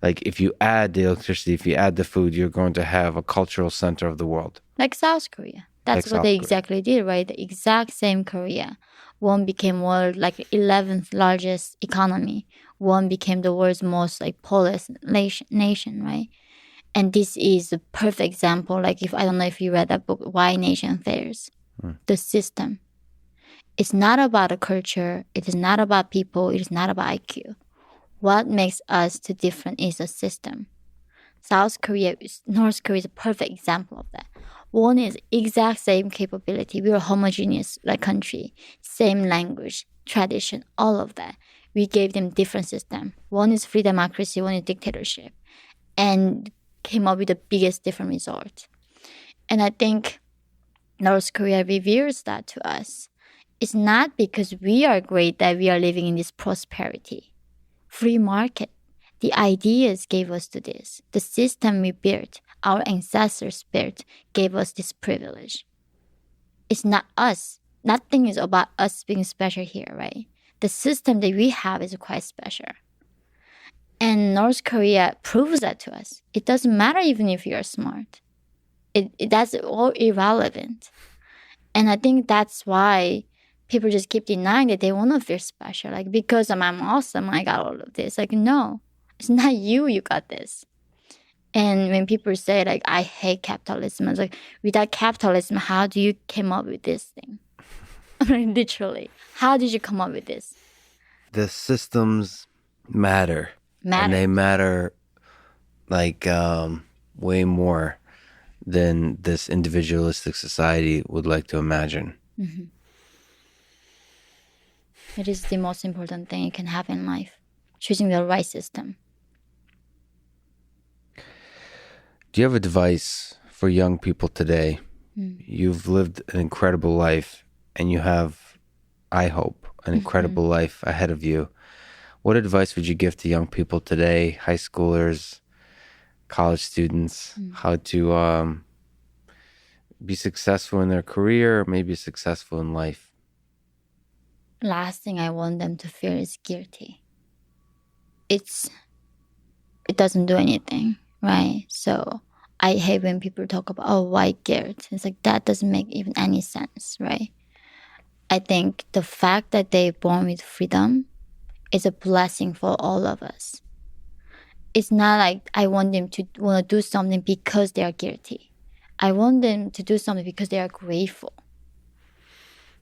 Like if you add the electricity, if you add the food, you're going to have a cultural center of the world. Like South Korea. That's what they exactly did, right? The exact same Korea. One became world like 11th largest economy. One became the world's most like poorest nation, right? And this is a perfect example. Like I don't know if you read that book, Why Nation Fails. The system. It's not about a culture. It is not about people. It is not about IQ. What makes us too different is a system. North Korea is a perfect example of that. One is exact same capability. We are homogeneous like country, same language, tradition, all of that. We gave them different system. One is free democracy, one is dictatorship, and came up with the biggest different result. And I think North Korea reveals that to us. It's not because we are great that we are living in this prosperity. Free market. The ideas gave us to this. The system we built, our ancestors built, gave us this privilege. It's not us. Nothing is about us being special here, right? The system that we have is quite special. And North Korea proves that to us. It doesn't matter even if you're smart. That's all irrelevant. And I think that's why people just keep denying that they want to feel special. Like, because I'm awesome, I got all of this. Like, no, it's not you got this. And when people say, like, I hate capitalism, it's like, without capitalism, how do you come up with this thing? Literally. How did you come up with this? The systems matter. And they matter like way more than this individualistic society would like to imagine. Mm-hmm. It is the most important thing you can have in life. Choosing the right system. Do you have advice for young people today? You've lived an incredible life, and you have, I hope, an incredible life ahead of you. What advice would you give to young people today, high schoolers, college students, how to be successful in their career, or maybe successful in life? Last thing I want them to feel is guilty. It doesn't do anything, right? So I hate when people talk about, oh, why guilt? It's like, that doesn't make even any sense, right? I think the fact that they're born with freedom is a blessing for all of us. It's not like I want them to want to do something because they are guilty. I want them to do something because they are grateful.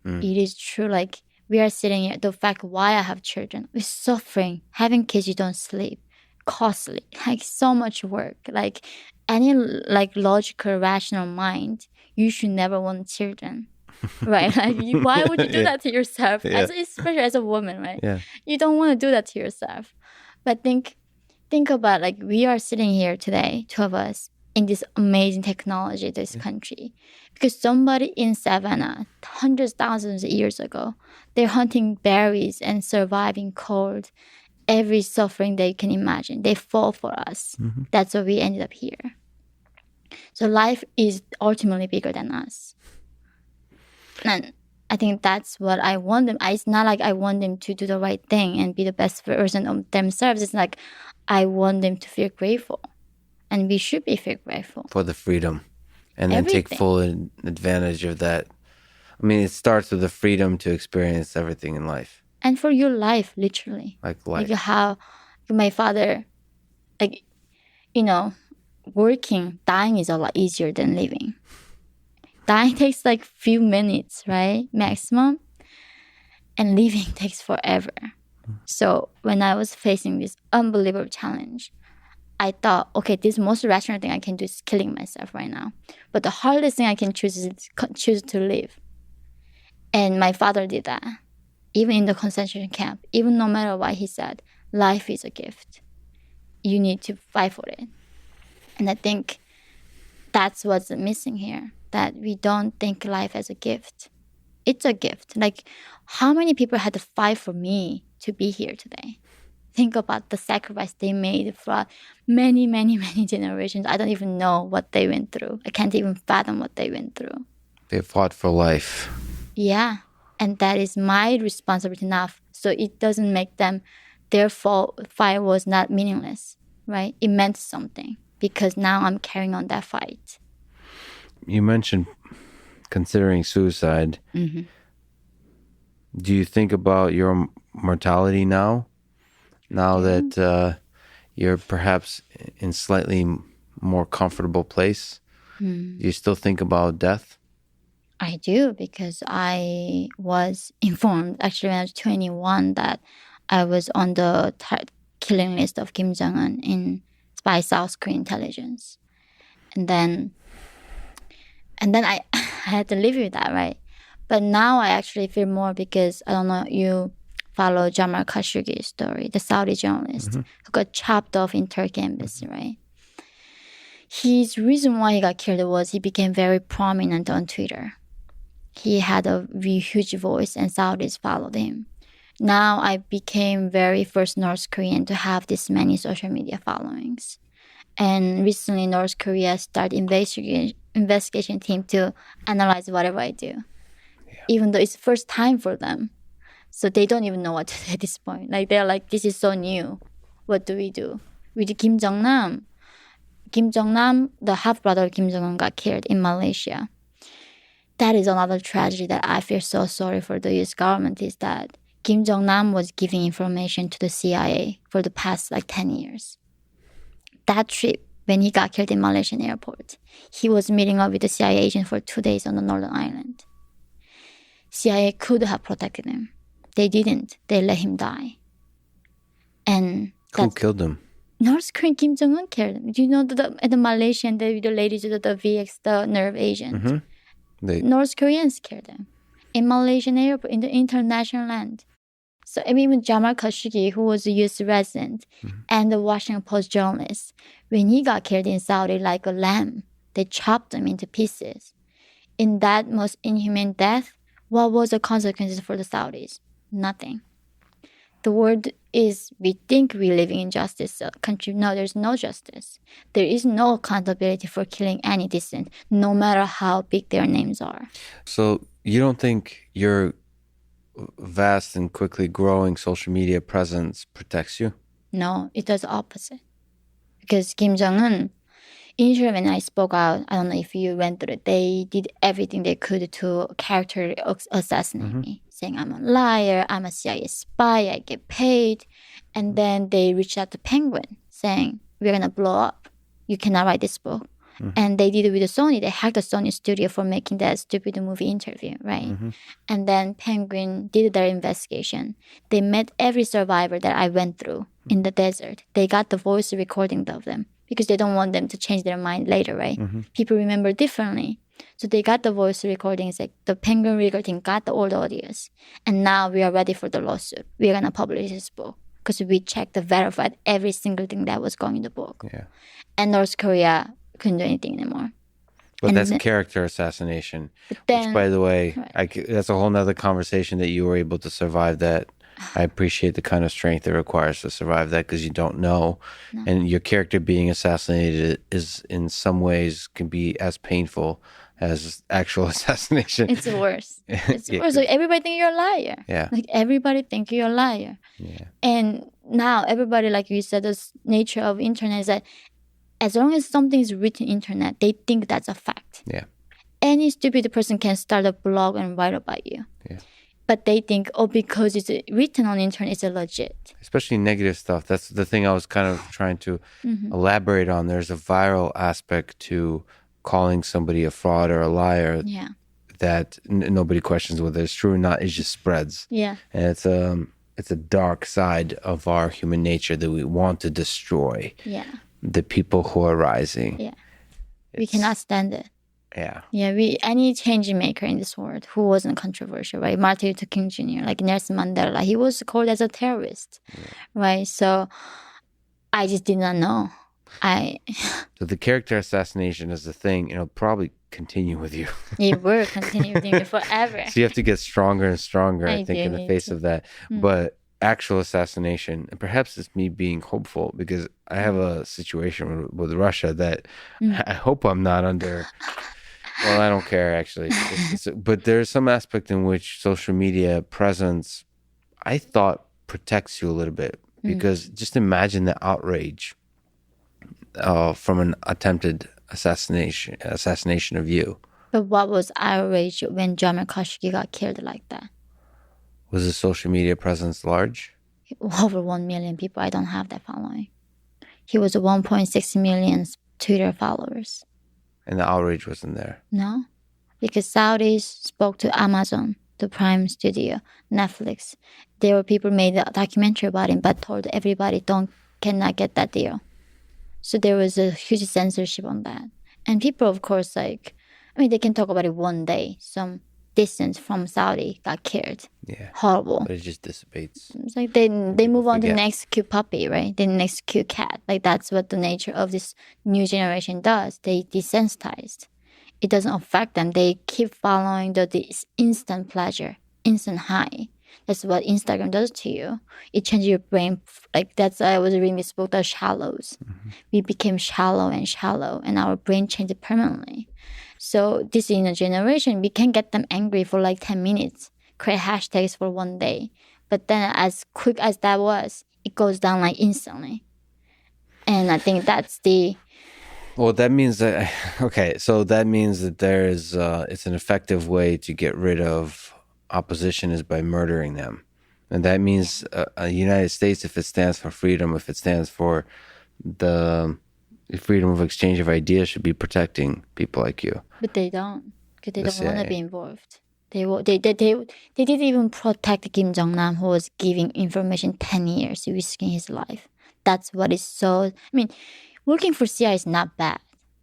It is true, like, we are sitting here, the fact why I have children, we're suffering. Having kids, you don't sleep. Costly, like so much work. Like any like logical, rational mind, you should never want children. Right? Like, why would you do that to yourself? Especially as a woman, right? Yeah. You don't want to do that to yourself. But think about, like, we are sitting here today, two of us, in this amazing technology, this country. Because somebody in Savannah, hundreds, thousands of years ago, they're hunting berries and surviving cold, every suffering they can imagine. They fought for us. That's why we ended up here. So life is ultimately bigger than us. And I think that's what I want them. It's not like I want them to do the right thing and be the best version of themselves. It's like I want them to feel grateful. And we should be feel grateful. For the freedom. And then take full advantage of that. I mean, it starts with the freedom to experience everything in life. And for your life, literally. Like life. Like how my father, like, you know, working, dying is a lot easier than living. Dying takes like few minutes, right? Maximum. And living takes forever. So when I was facing this unbelievable challenge, I thought, okay, this most rational thing I can do is killing myself right now. But the hardest thing I can choose is choose to live. And my father did that. Even in the concentration camp, even no matter what he said, life is a gift. You need to fight for it. And I think that's what's missing here, that we don't think life as a gift. It's a gift. Like, how many people had to fight for me to be here today? Think about the sacrifice they made for many, many, many generations. I don't even know what they went through. I can't even fathom what they went through. They fought for life. Yeah. And that is my responsibility now. So it doesn't make them, their fight was not meaningless, right? It meant something because now I'm carrying on that fight. You mentioned considering suicide. Do you think about your mortality now? Now that you're perhaps in slightly more comfortable place? Do you still think about death? I do, because I was informed actually when I was 21 that I was on the killing list of Kim Jong-un by South Korean intelligence. And then And then I had to live with that, right? But now I actually feel more because, I don't know, you follow Jamal Khashoggi's story, the Saudi journalist who got chopped off in Turkey embassy, right? His reason why he got killed was he became very prominent on Twitter. He had a really huge voice and Saudis followed him. Now I became very first North Korean to have this many social media followings. And recently North Korea started investigation team to analyze whatever I do. Yeah. Even though it's first time for them. So they don't even know what to do at this point. Like they're like, this is so new. What do? With Kim Jong-nam. Kim Jong-nam, the half-brother of Kim Jong-un, got killed in Malaysia. That is another tragedy that I feel so sorry for the US government is that Kim Jong-nam was giving information to the CIA for the past 10 years. That trip, when he got killed in Malaysian airport, he was meeting up with the CIA agent for 2 days on the Northern Island. CIA could have protected him. They didn't. They let him die. And who killed him? North Korean Kim Jong-un killed him. Do you know the Malaysian, the ladies, the VX, the nerve agent? Mm-hmm. North Koreans killed him in Malaysian airport, in the international land. So even Jamal Khashoggi, who was a U.S. resident and the Washington Post journalist, when he got killed in Saudi like a lamb, they chopped him into pieces. In that most inhumane death, what was the consequences for the Saudis? Nothing. The word is, we think we're living in justice. So country, no, there's no justice. There is no accountability for killing any dissident, no matter how big their names are. So you don't think your vast and quickly growing social media presence protects you? No, it does the opposite. Because Kim Jong-un, initially when I spoke out, I don't know if you went through it, they did everything they could to character assassinate me, saying I'm a liar, I'm a CIA spy, I get paid. And then they reached out to Penguin, saying, we're going to blow up. You cannot write this book. And they did it with the Sony. They hacked the Sony studio for making that stupid movie interview, right? And then Penguin did their investigation. They met every survivor that I went through in the desert. They got the voice recordings of them because they don't want them to change their mind later, right? People remember differently. So they got the voice recordings, like the Penguin recording got the old audios. And now we are ready for the lawsuit. We're going to publish this book because we checked, verified every single thing that was going in the book. Yeah. And North Korea couldn't do anything anymore. But that's character assassination, which, by the way, that's a whole nother conversation that you were able to survive that. I appreciate the kind of strength it requires to survive that because you don't know. No. And your character being assassinated is in some ways can be as painful as actual assassination. It's worse. It's worse. Like everybody think you're a liar. Yeah. Like everybody think you're a liar. Yeah. And now everybody, like you said, the nature of internet is that as long as something is written internet, they think that's a fact. Yeah. Any stupid person can start a blog and write about you. Yeah. But they think, because it's written on internet, it's legit. Especially negative stuff. That's the thing I was kind of trying to elaborate on. There's a viral aspect to calling somebody a fraud or a liar that nobody questions whether it's true or not. It just spreads. Yeah. And it's a dark side of our human nature that we want to destroy. Yeah. The people who are rising. Yeah. We cannot stand it. Yeah. Yeah, any change maker in this world who wasn't controversial, right? Martin Luther King Jr., like Nelson Mandela, he was called as a terrorist, right? So I just did not know. So the character assassination is the thing, it'll probably continue with you. It will continue with you forever. So you have to get stronger and stronger, I think, in the face of that. But actual assassination, and perhaps it's me being hopeful because I have a situation with Russia that I hope I'm not under. Well, I don't care actually, but there's some aspect in which social media presence, I thought, protects you a little bit because just imagine the outrage from an attempted assassination of you. But what was outrage when Jamal Khashoggi got killed like that? Was the social media presence large? Over 1 million people. I don't have that following. He was 1.6 million Twitter followers. And the outrage wasn't there? No, because Saudis spoke to Amazon, the Prime Studio, Netflix. There were people made a documentary about him, but told everybody cannot get that deal. So there was a huge censorship on that. And people, of course, I mean, they can talk about it one day. Some distance from Saudi got killed. Yeah. Horrible. But it just dissipates. It's like they move on to the forget. next cute puppy, right? The next cute cat. Like that's what the nature of this new generation does. They desensitized. It doesn't affect them. They keep following this instant pleasure, instant high. That's what Instagram does to you. It changes your brain. Like that's I was reading this book, The Shallows. We became shallow, and our brain changed permanently. So this in a generation, we can get them angry for like 10 minutes, create hashtags for one day. But then as quick as that was, it goes down like instantly. And I think that's the... Well, that means that, okay, so that means that there's, it's an effective way to get rid of opposition is by murdering them. And that means the United States, if it stands for freedom, if it stands for the freedom of exchange of ideas, should be protecting people like you. But they don't, because they don't want to CIA. be involved. They didn't even protect Kim Jong-nam, who was giving information 10 years, risking his life. That's what is so... I mean, working for CIA is not bad.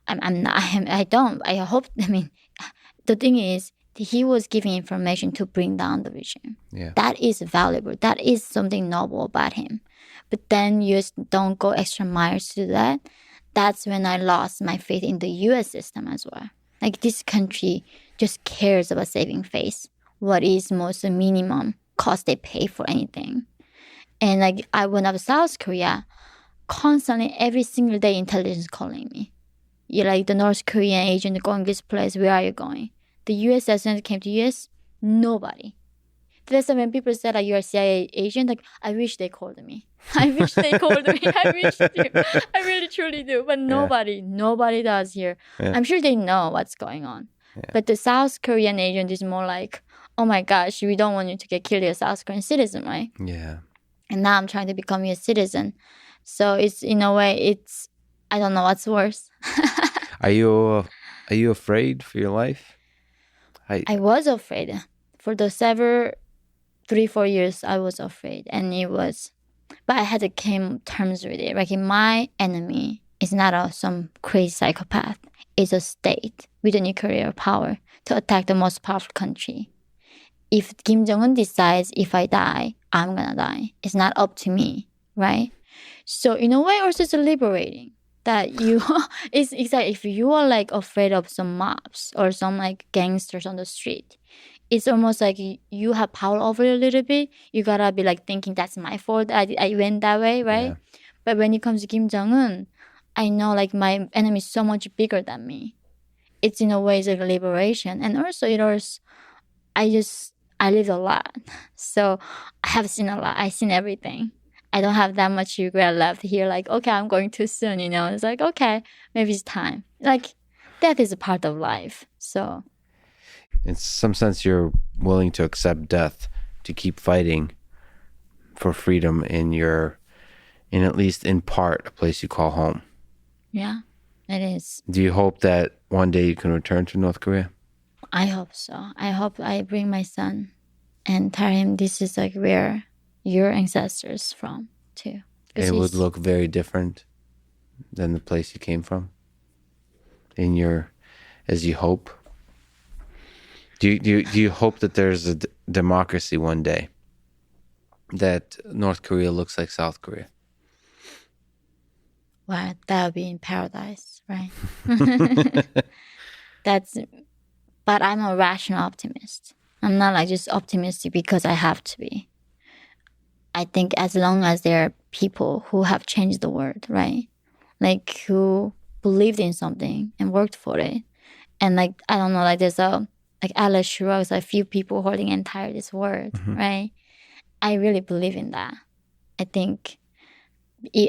I hope... I mean, the thing is, he was giving information to bring down the regime. Yeah. That is valuable. That is something noble about him. But then you just don't go extra miles to do that. That's when I lost my faith in the U.S. system as well. Like, this country just cares about saving face. What is most minimum cost they pay for anything. And like, when I was South Korea, constantly every single day intelligence calling me. You're like the North Korean agent going this place. Where are you going? The U.S. agent came to U.S. Nobody. That's when people said like, you're a CIA agent. Like, I wish they called me. I wish they called me. I wish they do. I really truly do. But nobody does here. Yeah. I'm sure they know what's going on. Yeah. But the South Korean agent is more like, oh my gosh, we don't want you to get killed. You're a South Korean citizen, right? Yeah. And now I'm trying to become a citizen. So it's, in a way, it's, I don't know what's worse. Are you afraid for your life? I was afraid. For the 3-4 years, I was afraid. And it was, but I had to come terms with it. Like, my enemy is not some crazy psychopath. It's a state with a nuclear power to attack the most powerful country. If Kim Jong-un decides if I die, I'm gonna die. It's not up to me, right? So in a way, also it's liberating that you, it's like if you are like afraid of some mobs or some like gangsters on the street, it's almost like you have power over it a little bit. You gotta be like thinking that's my fault. I went that way, right? Yeah. But when it comes to Kim Jong-un, I know like my enemy is so much bigger than me. It's in a way it's like a liberation. And also I lived a lot. So I have seen a lot. I've seen everything. I don't have that much regret left here. Like, okay, I'm going too soon, you know. It's like, okay, maybe it's time. Like, death is a part of life. So in some sense, you're willing to accept death to keep fighting for freedom in at least in part, a place you call home. Yeah, it is. Do you hope that one day you can return to North Korea? I hope so. I hope I bring my son and tell him this is like where your ancestors from too. It would look very different than the place you came from as you hope. Do you hope that there's a democracy one day, that North Korea looks like South Korea? Well, that would be in paradise, right? But I'm a rational optimist. I'm not like just optimistic because I have to be. I think as long as there are people who have changed the world, right? Like who believed in something and worked for it. And like, I don't know, like there's like Atlas Shrugs, a few people holding entire this world, right? I really believe in that. I think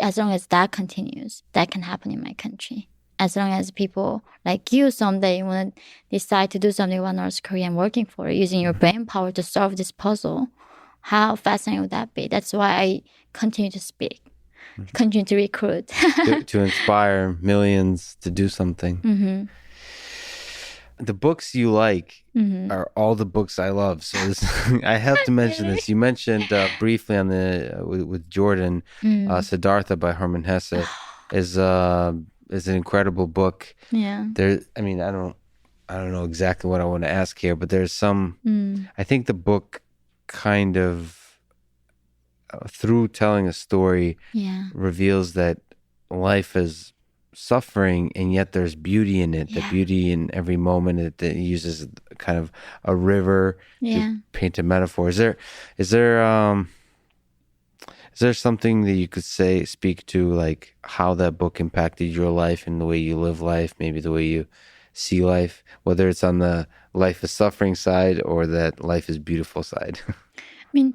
as long as that continues, that can happen in my country. As long as people like you someday want to decide to do something about North Korea and working for it, using your brain power to solve this puzzle, how fascinating would that be? That's why I continue to speak, continue to recruit. to inspire millions to do something. Mm-hmm. The books you like are all the books I love. So I have to mention this. You mentioned briefly on with Jordan, Siddhartha by Hermann Hesse is an incredible book. Yeah. I I don't know exactly what I want to ask here, but there's some, Mm. I think the book kind of, through telling a story, Yeah. reveals that life is suffering and yet there's beauty in it. The Yeah. beauty in every moment. It uses kind of a river Yeah. to paint a metaphor. Is there something that you could speak to, like how that book impacted your life and the way you live life, maybe the way you see life, whether it's on the life is suffering side or that life is beautiful side? I mean,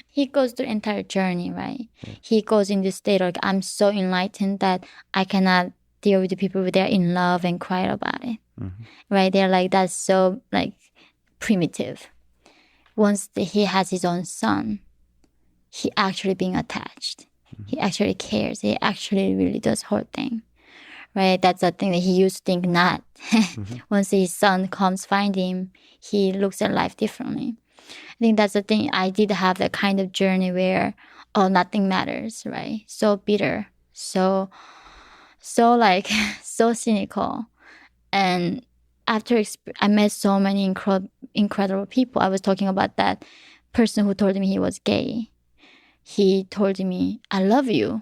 he goes through the entire journey, right? He goes in this state like, I'm so enlightened that I cannot deal with the people who they're in love and cry about it, right? They're like, that's so like primitive. Once he has his own son, he actually being attached. He actually cares. He actually really does whole thing, right? That's the thing that he used to think not. Once his son comes find him, he looks at life differently. I think that's the thing. I did have that kind of journey where, oh, nothing matters, right? So bitter, so like, so cynical. And after I met so many incredible people. I was talking about that person who told me he was gay. He told me, I love you.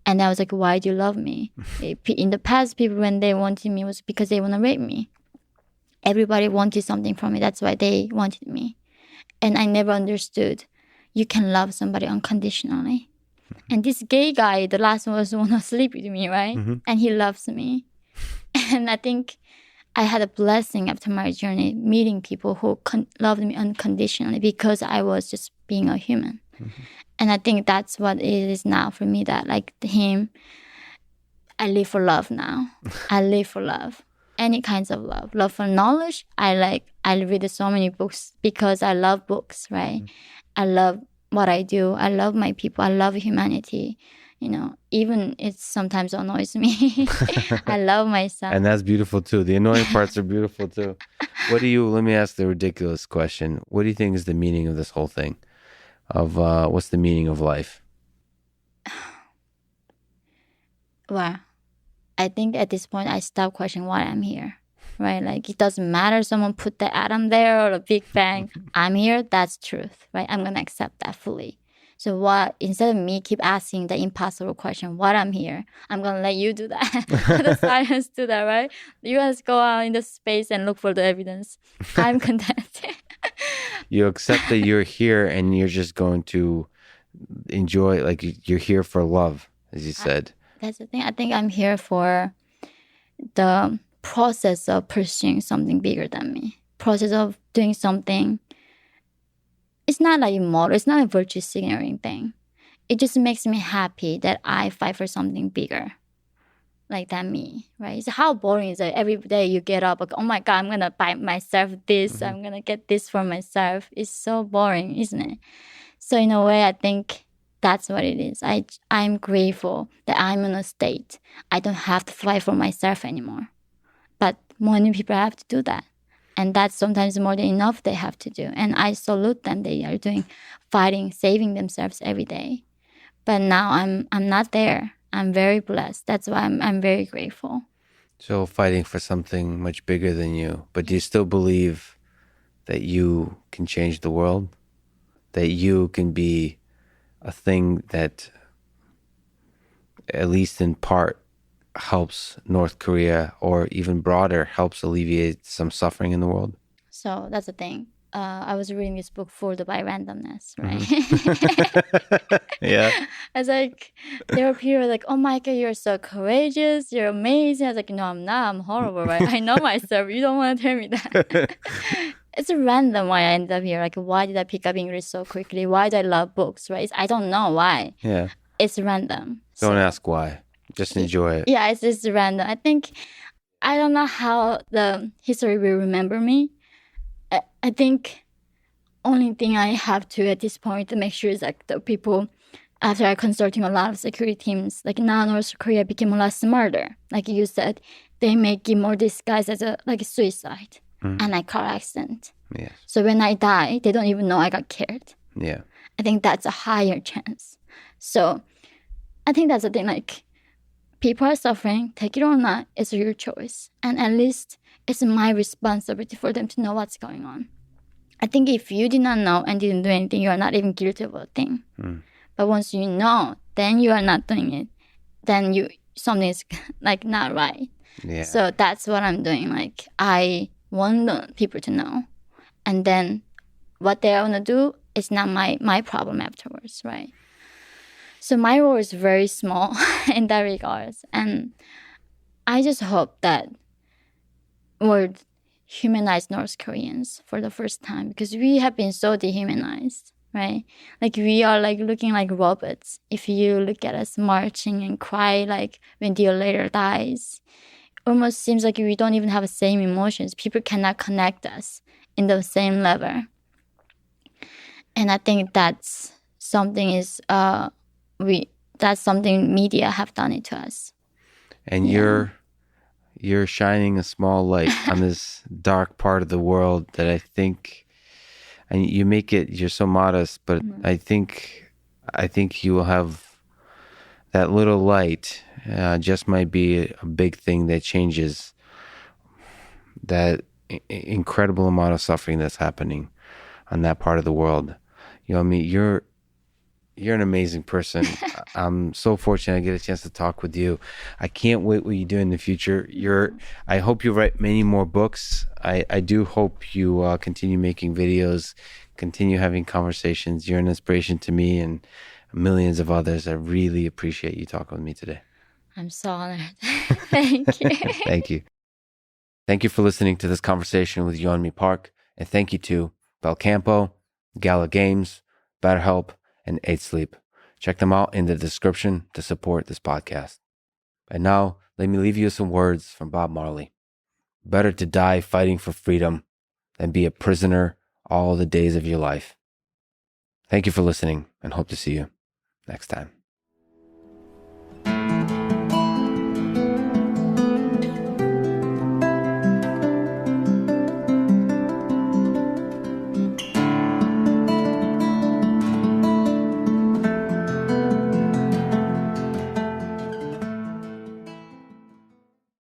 And I was like, why do you love me? In the past, people, when they wanted me, was because they want to rape me. Everybody wanted something from me. That's why they wanted me. And I never understood you can love somebody unconditionally. And this gay guy, the last one, was want to sleep with me, right? And he loves me. And I think I had a blessing after my journey, meeting people who loved me unconditionally because I was just being a human. And I think that's what it is now for me, that like him, I live for love now. I live for love. Any kinds of love. Love for knowledge. I read so many books because I love books, right? I love what I do. I love my people. I love humanity. You know, even it sometimes annoys me. I love myself. And that's beautiful too. The annoying parts are beautiful too. Let me ask the ridiculous question. What do you think is the meaning of this whole thing? What's the meaning of life? Well, I think at this point I stop questioning why I'm here, right? Like it doesn't matter someone put the atom there or the Big Bang. I'm here. That's truth, right? I'm gonna accept that fully. So instead of me keep asking the impossible question, what I'm here, I'm gonna let you do that. The science do that, right? You guys go out in the space and look for the evidence. I'm content. You accept that you're here and you're just going to enjoy, like you're here for love, as you said. That's the thing. I think I'm here for the process of pursuing something bigger than me. Process of doing something. It's not like immortal. It's not a virtue signaling thing. It just makes me happy that I fight for something bigger, like than me, right? So how boring is it? Every day you get up, like, oh my God, I'm gonna buy myself this. I'm gonna get this for myself. It's so boring, isn't it? So in a way, I think that's what it is. I'm grateful that I'm in a state I don't have to fight for myself anymore. But many people have to do that. And that's sometimes more than enough they have to do. And I salute them. They are fighting, saving themselves every day. But now I'm not there. I'm very blessed. That's why I'm very grateful. So fighting for something much bigger than you. But do you still believe that you can change the world? That you can be a thing that, at least in part, helps North Korea, or even broader, helps alleviate some suffering in the world? So that's the thing. I was reading this book fooled by randomness, right? Yeah. I was like, there were people like, oh my God, you're so courageous, you're amazing. I was like, no, I'm not, I'm horrible, right? I know myself, you don't want to tell me that. It's random why I ended up here. Like, why did I pick up English so quickly? Why do I love books, right? I don't know why. Yeah. It's random. Don't ask why. Just enjoy it. Yeah, it's just random. I don't know how the history will remember me. I think only thing I have to at this point to make sure is like the people, after consulting a lot of security teams, like now North Korea became a lot smarter. Like you said, they make it more disguised as a suicide and a car accident. Yes. So when I die, they don't even know I got killed. Yeah. I think that's a higher chance. So I think that's the thing, like people are suffering, take it or not, it's your choice. And at least it's my responsibility for them to know what's going on. I think if you did not know and didn't do anything, you are not even guilty of a thing. But once you know, then you are not doing it. Then something is like not right. Yeah. So that's what I'm doing. Like I want the people to know, and then what they want to do is not my problem afterwards, right? So my role is very small in that regards, and I just hope that we'll humanize North Koreans for the first time, because we have been so dehumanized, right? Like we are like looking like robots. If you look at us marching and cry like when the leader dies, almost seems like we don't even have the same emotions. People cannot connect us in the same level. And I think that's something that's something media have done it to us. And you're shining a small light on this dark part of the world that I think, and you're so modest, but I think you will have that little light, just might be a big thing that changes that incredible amount of suffering that's happening on that part of the world. Yeonmi, you're an amazing person. I'm so fortunate I get a chance to talk with you. I can't wait what you do in the future. I hope you write many more books. I do hope you continue making videos, continue having conversations. You're an inspiration to me and millions of others. I really appreciate you talking with me today. I'm so honored. Thank you. Thank you. Thank you for listening to this conversation with Yeonmi Park. And thank you to Belcampo, Gala Games, BetterHelp, and 8 Sleep. Check them out in the description to support this podcast. And now, let me leave you with some words from Bob Marley. Better to die fighting for freedom than be a prisoner all the days of your life. Thank you for listening, and hope to see you next time.